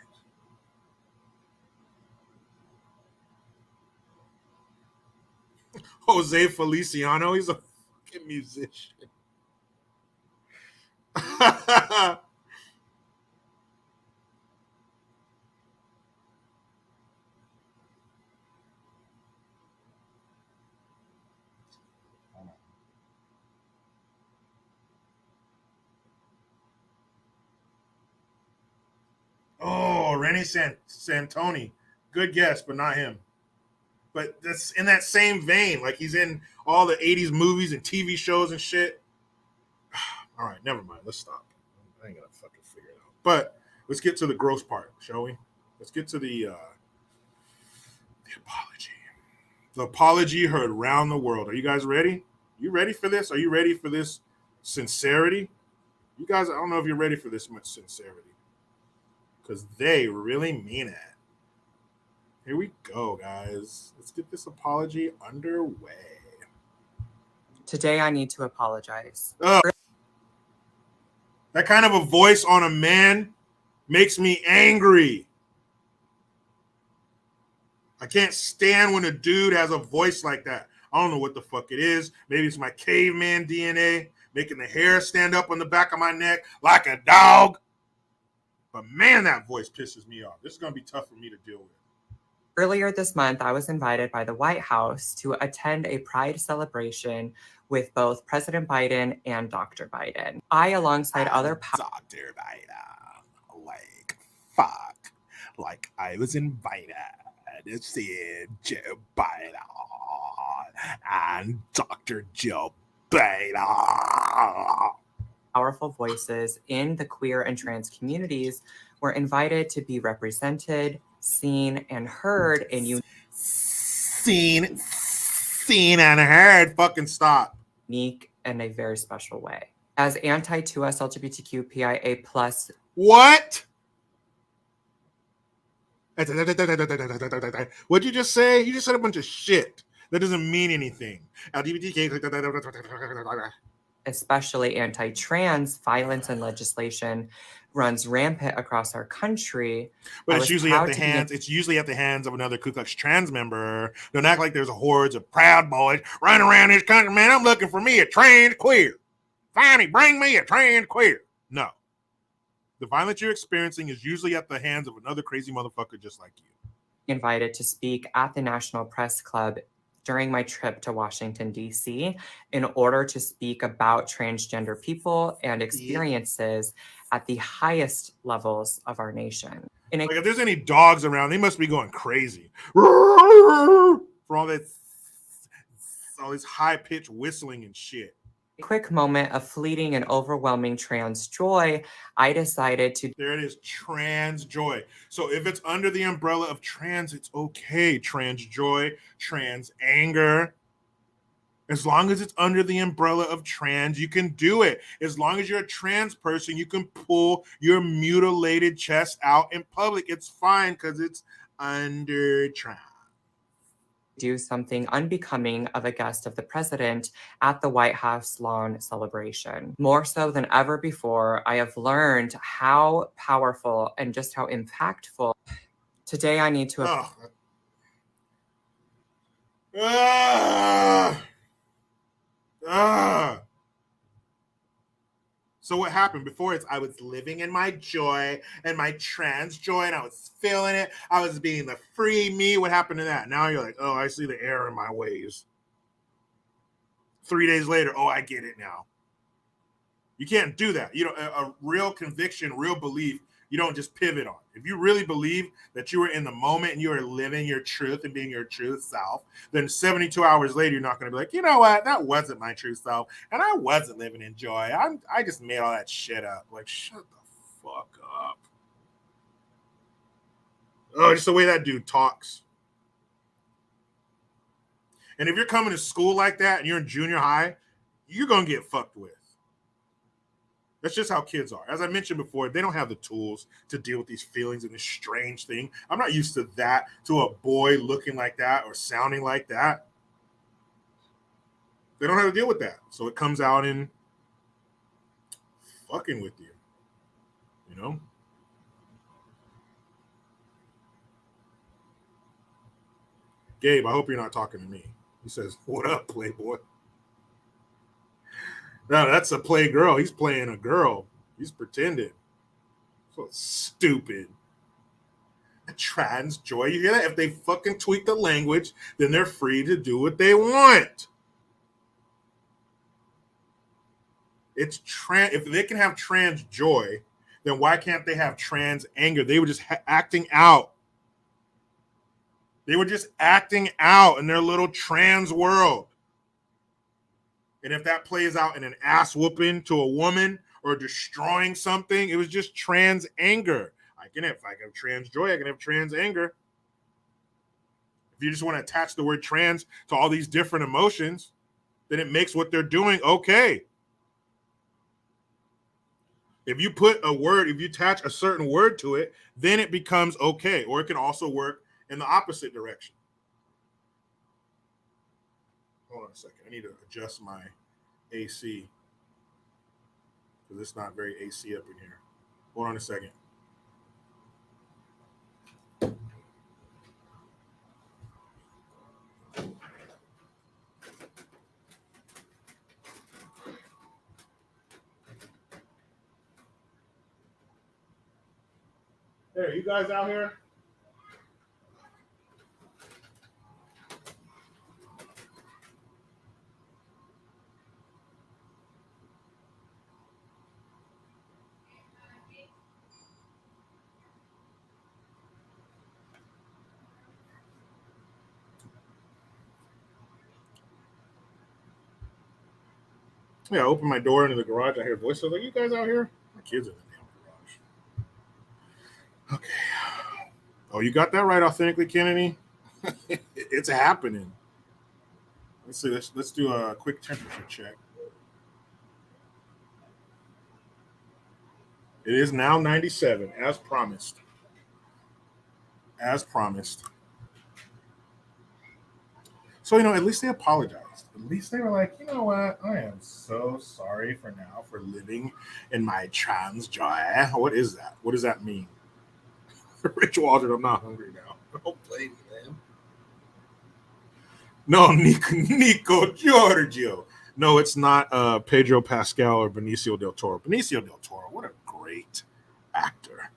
it. Jose Feliciano, he's a fucking musician. Oh, Rennie Santoni. Good guess, but not him. But that's in that same vein. Like he's in all the 80s movies and TV shows and shit. All right, never mind. Let's stop. I ain't gonna fucking figure it out. But let's get to the gross part, shall we? Let's get to the apology. The apology heard around the world. Are you guys ready? You ready for this? Are you ready for this sincerity? You guys, I don't know if you're ready for this much sincerity. Because they really mean it. Here we go, guys. Let's get this apology underway. Today I need to apologize. That kind of a voice on a man makes me angry. I can't stand when a dude has a voice like that. I don't know what the fuck it is. Maybe it's my caveman DNA making the hair stand up on the back of my neck like a dog. But man, that voice pisses me off. This is going to be tough for me to deal with. Earlier this month, I was invited by the White House to attend a Pride celebration with both President Biden and Dr. Biden. I, alongside other Dr. Biden, like, fuck. Like, I was invited to see Joe Biden and Dr. Joe Biden. powerful voices in the queer and trans communities were invited to be represented, seen, and heard in Seen and heard. Fucking stop. unique and a very special way. As anti-2S LGBTQPIA plus What? What'd you just say? You just said a bunch of shit. That doesn't mean anything. LGBTQ. especially anti-trans violence and legislation runs rampant across our country. But I it's was usually at proud the to be hands. It's usually at the hands of another Ku Klux trans member. Don't act like there's a hordes of Proud Boys running around this country. Man, I'm looking for me a trans queer. Finally, bring me a trans queer. No, the violence you're experiencing is usually at the hands of another crazy motherfucker just like you. invited to speak at the National Press Club during my trip to Washington, D.C., in order to speak about transgender people and experiences at the highest levels of our nation. Like, if there's any dogs around, they must be going crazy for all this high-pitched whistling and shit. A quick moment of fleeting and overwhelming trans joy, I decided to There it is, trans joy. So if it's under the umbrella of trans, it's okay. Trans joy, trans anger. As long as it's under the umbrella of trans, you can do it. As long as you're a trans person, you can pull your mutilated chest out in public. It's fine because it's under trans. do something unbecoming of a guest of the president at the White House lawn celebration. More so than ever before, I have learned how powerful and just how impactful. Today I need to So what happened before? I was living in my joy and my trans joy, and I was feeling it. I was being the free me. What happened to that? Now you're like, oh, I see the error in my ways. 3 days later, oh, I get it now. You can't do that. You know, a real conviction, real belief, you don't just pivot on. If you really believe that you were in the moment and you are living your truth and being your truth self, then 72 hours later, you're not going to be like, you know what? That wasn't my true self. And I wasn't living in joy. I just made all that shit up. Like, shut the fuck up. Oh, just the way that dude talks. And if you're coming to school like that and you're in junior high, you're going to get fucked with. That's just how kids are. As I mentioned before, they don't have the tools to deal with these feelings and this strange thing. I'm not used to that, to a boy looking like that or sounding like that. They don't know how to deal with that. So it comes out in fucking with you. You know? Gabe, I hope you're not talking to me. He says, what up, Playboy? No, that's a play girl. He's playing a girl. He's pretending. So stupid. A trans joy. You hear that? If they fucking tweak the language, then they're free to do what they want. It's trans. If they can have trans joy, then why can't they have trans anger? They were just acting out. They were just acting out in their little trans world. And if that plays out in an ass whooping to a woman or destroying something, it was just trans anger. If I can have trans joy, I can have trans anger. If you just want to attach the word trans to all these different emotions, then it makes what they're doing okay. If you put a word, if you attach a certain word to it, then it becomes okay. Or it can also work in the opposite direction. Hold on a second. I need to adjust my AC because it's not very AC up in here. Hold on a second. Hey, you guys out here? Yeah, I opened my door into the garage. I hear voices like, you guys out here? My kids in the damn garage. Okay. Oh, you got that right, authentically, Kennedy? It's happening. Let's see. Let's do a quick temperature check. It is now 97, as promised. as promised. So, you know, at least they apologized. At least they were like, you know what? I am so sorry for now for living in my trans joy. What is that? What does that mean? Rich Walter, I'm not hungry now. Don't blame me, man. No, Nico Giorgio. No, it's not Pedro Pascal or Benicio del Toro. Benicio del Toro, what a great actor.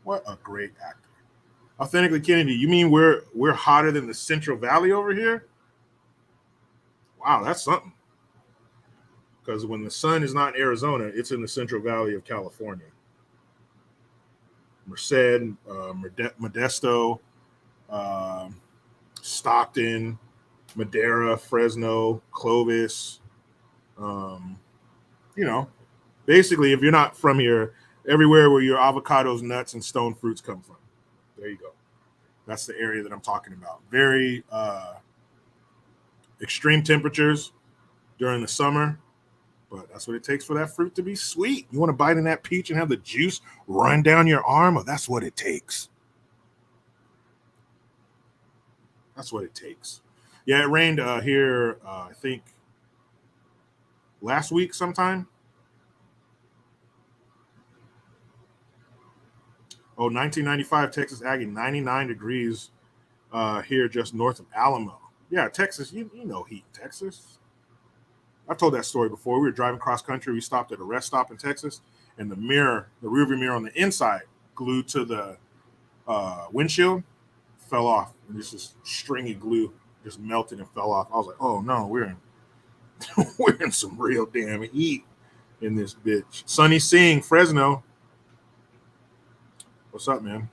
What a great actor. Authentically Kennedy, you mean we're hotter than the Central Valley over here? Wow, that's something. Because when the sun is not in Arizona, it's in the Central Valley of California. Merced, Modesto, Stockton, Madera, Fresno, Clovis. You know, basically, if you're not from here, everywhere where your avocados, nuts, and stone fruits come from. There you go. That's the area that I'm talking about. Very extreme temperatures during the summer, but that's what it takes for that fruit to be sweet. You want to bite in that peach and have the juice run down your arm? Well, that's what it takes. That's what it takes. Yeah, it rained here, I think, last week sometime. Oh, 1995 Texas Aggie, 99 degrees here just north of Alamo. Yeah, Texas, you know heat, Texas. I've told that story before. We were driving cross country. We stopped at a rest stop in Texas, and the rearview mirror on the inside, glued to the windshield, fell off. And this stringy glue just melted and fell off. I was like, oh no, we're in some real damn heat in this bitch. Sunny Singh, Fresno. What's up, man?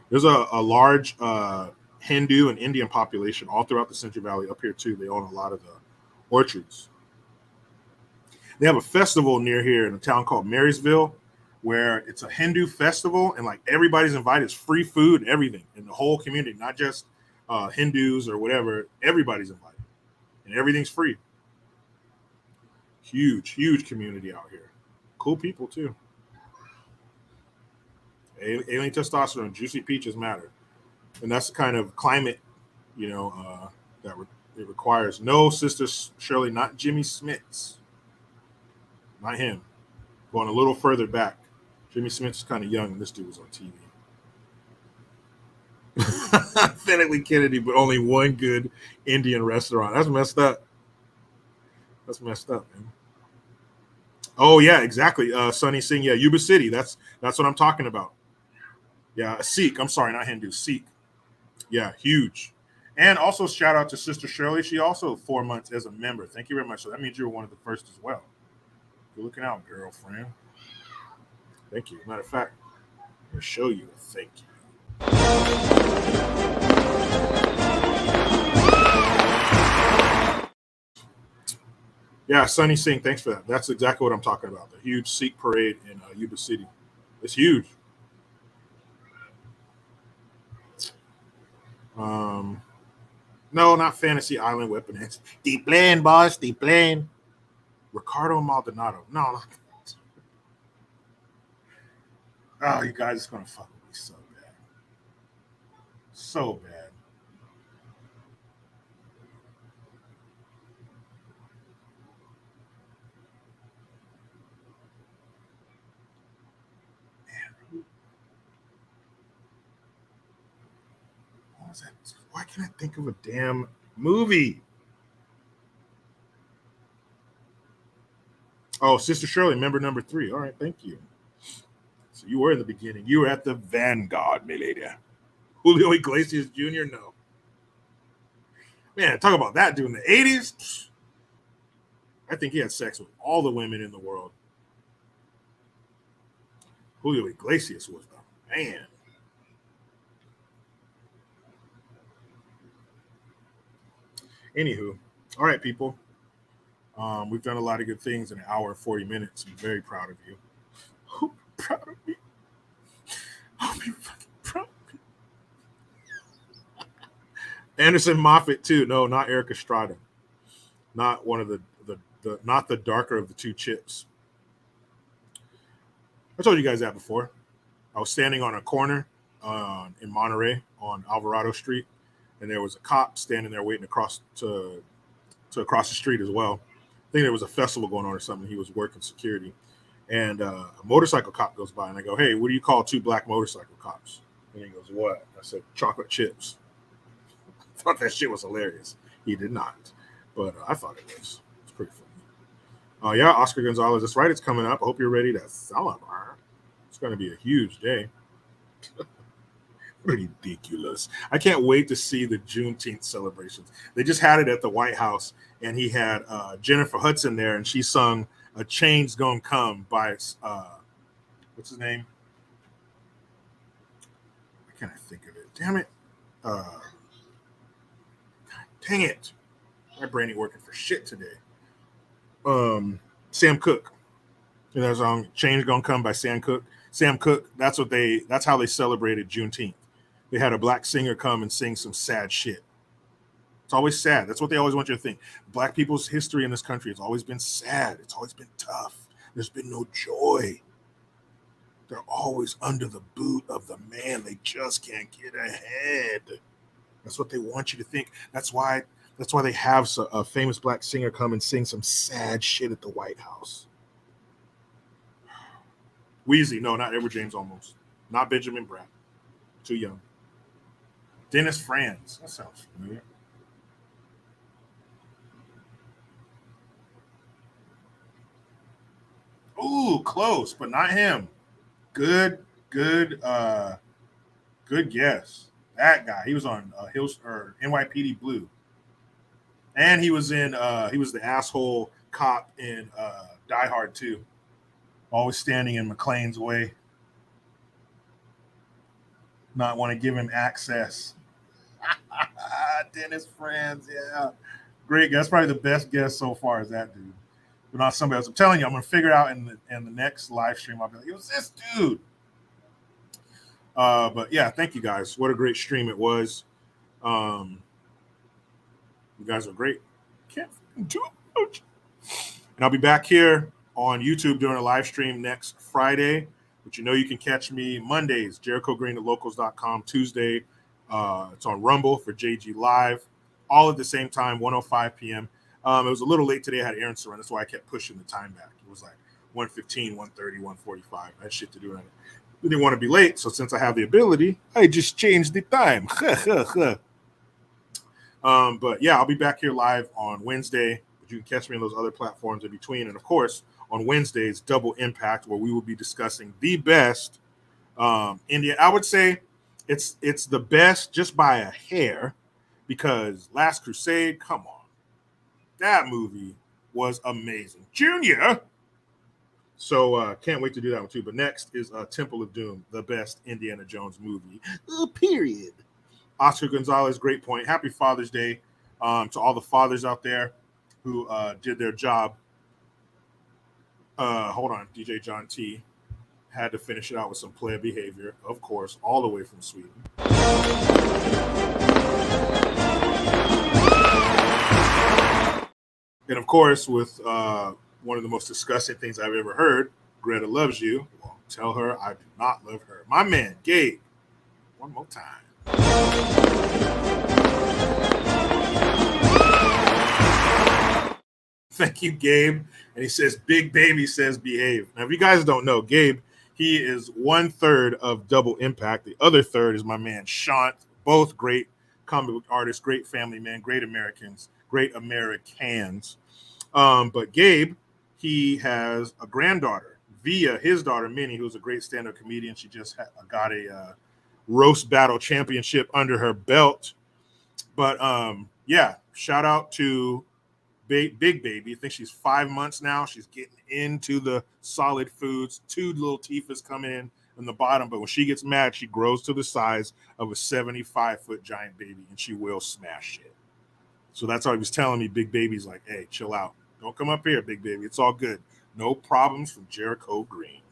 There's a large Hindu and Indian population all throughout the Central Valley. Up here too, they own a lot of the orchards. They have a festival near here in a town called Marysville, where it's a Hindu festival, and like everybody's invited. It's free food and everything in the whole community, not just Hindus or whatever. Everybody's invited, and everything's free. Huge community out here. Cool people too. Alien testosterone, juicy peaches matter, and that's the kind of climate, you know, that it requires. No, Sister Shirley, not Jimmy Smits, not him. Going a little further back, Jimmy Smits is kind of young, and this dude was on TV. Authentically Kennedy, but only one good Indian restaurant. That's messed up. That's messed up, man. Oh yeah, exactly. Sunny Singh, yeah, Yuba City. That's what I'm talking about. Yeah, Sikh. I'm sorry, not Hindu. Sikh. Yeah, huge. And also shout out to Sister Shirley. She also 4 months as a member. Thank you very much. So that means you're one of the first as well. You're looking out, girlfriend. Thank you. Matter of fact, I'm going to show you a thank you. Yeah, Sunny Singh, thanks for that. That's exactly what I'm talking about. The huge Sikh parade in Yuba City. It's huge. No, not Fantasy Island Weapon X. The plane, boss, the plane. Ricardo Maldonado. No. Oh, you guys, it's going to fuck with me so bad. So bad. What was that? Why can't I think of a damn movie? Oh, Sister Shirley, member number 3. All right, thank you. So you were in the beginning. You were at the vanguard, my lady. Julio Iglesias Jr., no. Man, talk about that dude in the 80s. I think he had sex with all the women in the world. Julio Iglesias was the man. Anywho, all right, people. We've done a lot of good things in an hour and 40 minutes. I'm very proud of you. Oh, proud of me. I'll be fucking proud of me. Anderson Moffat, too. No, not Eric Estrada. Not one of the not the darker of the two chips. I told you guys that before. I was standing on a corner in Monterey on Alvarado Street, and there was a cop standing there waiting to cross the street as well. I think there was a festival going on or something. He was working security, and a motorcycle cop goes by, and I go, "Hey, what do you call two black motorcycle cops?" And he goes, "What?" I said, "Chocolate chips." I thought that shit was hilarious. He did not, but I thought it was. It's pretty funny. Yeah, Oscar Gonzalez. That's right. It's coming up. I hope you're ready to celebrate. It's going to be a huge day. Ridiculous. I can't wait to see the Juneteenth celebrations. They just had it at the White House, and he had Jennifer Hudson there, and she sung "A Change's Gonna Come" by what's his name? Why can't I think of it? Damn it. Dang it. My brain ain't working for shit today. Sam Cooke. And that song "Change Gonna Come" by Sam Cooke. That's how they celebrated Juneteenth. They had a black singer come and sing some sad shit. It's always sad. That's what they always want you to think. Black people's history in this country has always been sad. It's always been tough. There's been no joy. They're always under the boot of the man. They just can't get ahead. That's what they want you to think. That's why they have a famous black singer come and sing some sad shit at the White House. Wheezy, no, not Edward James Olmos. Not Benjamin Bratt. Too young. Dennis Franz. That sounds familiar. Ooh, close, but not him. Good guess. That guy. He was on NYPD Blue. And he was the asshole cop in Die Hard 2. Always standing in McClane's way. Not want to give him access. Dennis Franz, yeah. Great guess. Probably the best guess so far is that dude. But not somebody else. I'm telling you, I'm going to figure it out in the next live stream. I'll be like, it was this dude. But yeah, thank you guys. What a great stream it was. You guys are great. Can't do much. And I'll be back here on YouTube doing a live stream next Friday. But you know you can catch me Mondays, JerichoGreen@locals.com. Tuesday, it's on Rumble for JG Live. All at the same time, 1:05 p.m. It was a little late today. I had errands to run. That's why I kept pushing the time back. It was like 1:15, 1:30, 1:45. I had shit to do. I didn't want to be late. So since I have the ability, I just changed the time. But yeah, I'll be back here live on Wednesday. But you can catch me on those other platforms in between. And of course, on Wednesdays, Double Impact, where we will be discussing the best Indian. I would say it's the best just by a hair, because Last Crusade, come on. That movie was amazing. Junior! So can't wait to do that one too. But next is Temple of Doom, the best Indiana Jones movie. Period. Oscar Gonzalez, great point. Happy Father's Day to all the fathers out there who did their job. Hold on, DJ John T. Had to finish it out with some player behavior, of course, all the way from Sweden. And of course, with one of the most disgusting things I've ever heard, Greta loves you. Well, tell her I do not love her. My man, Gabe, one more time. Thank you, Gabe. And he says, Big Baby says behave. Now, if you guys don't know, Gabe, he is 1/3 of Double Impact. The other third is my man, Shant. Both great comic book artists, great family men, great Americans, great Americans. But Gabe, he has a granddaughter via his daughter, Minnie, who's a great stand-up comedian. She just got a roast battle championship under her belt. But yeah, shout out to Big Baby. I think she's 5 months now. She's getting into the solid foods. 2 little teeth is coming in the bottom, but when she gets mad, she grows to the size of a 75-foot giant baby, and she will smash it. So that's how he was telling me. Big Baby's like, hey, chill out. Don't come up here, Big Baby. It's all good. No problems from Jericho Green.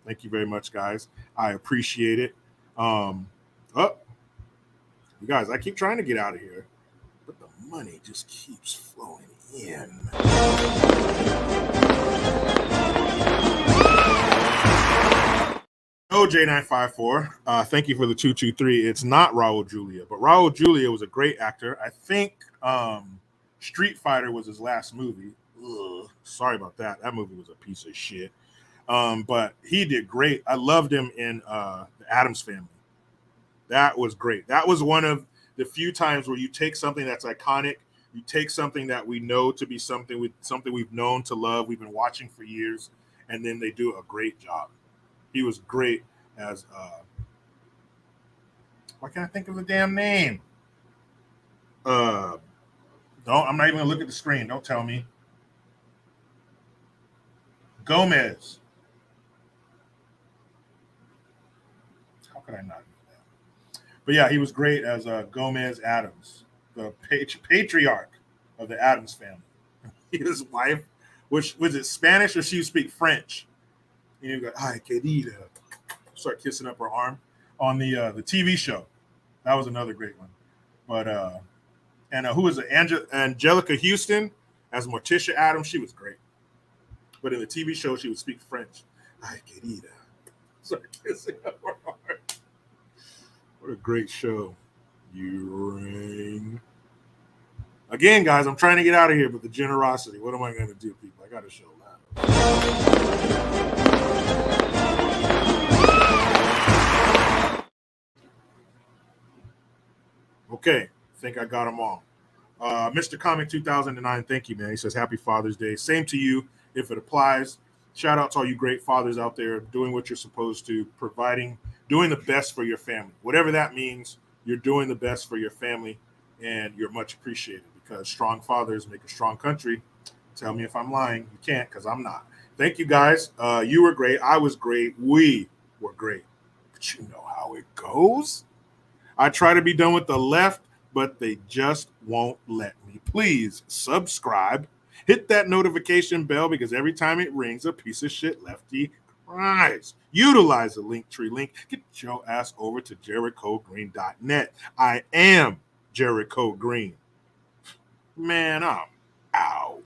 Thank you very much, guys. I appreciate it. You guys, I keep trying to get out of here, but the money just keeps flowing in. OJ954, thank you for the 223. It's not Raul Julia, but Raul Julia was a great actor. I think Street Fighter was his last movie. Ugh, sorry about that. That movie was a piece of shit. But he did great. I loved him in the Addams Family. That was great. That was one of the few times where you take something that's iconic, you take something that we know to be something we've known to love, we've been watching for years, and then they do a great job. He was great as why can't I think of the damn name? I'm not even gonna look at the screen. Don't tell me. Gomez. How could I not know that? But yeah, he was great as Gomez Adams, the patriarch of the Adams family. His wife, which was it Spanish or she would speak French? And you go, "Ay, querida," start kissing up her arm on the TV show. That was another great one. But who was it? Angelica Houston as Morticia Adams. She was great. But in the TV show, she would speak French. Ay, querida. Start kissing up her arm. What a great show. You ring. Again, guys, I'm trying to get out of here, but the generosity. What am I going to do, people? I got to show love. Okay, I think I got them all. Mr. Comic 2009, thank you, man. He says, Happy Father's Day. Same to you, if it applies. Shout out to all you great fathers out there doing what you're supposed to, doing the best for your family. Whatever that means, you're doing the best for your family, and you're much appreciated because strong fathers make a strong country. Tell me if I'm lying. You can't because I'm not. Thank you, guys. You were great. I was great. We were great. But you know how it goes. I try to be done with the left, but they just won't let me. Please subscribe. Hit that notification bell because every time it rings, a piece of shit lefty cries. Utilize the Linktree link. Get your ass over to JerichoGreen.net. I am Jericho Green. Man, I'm out.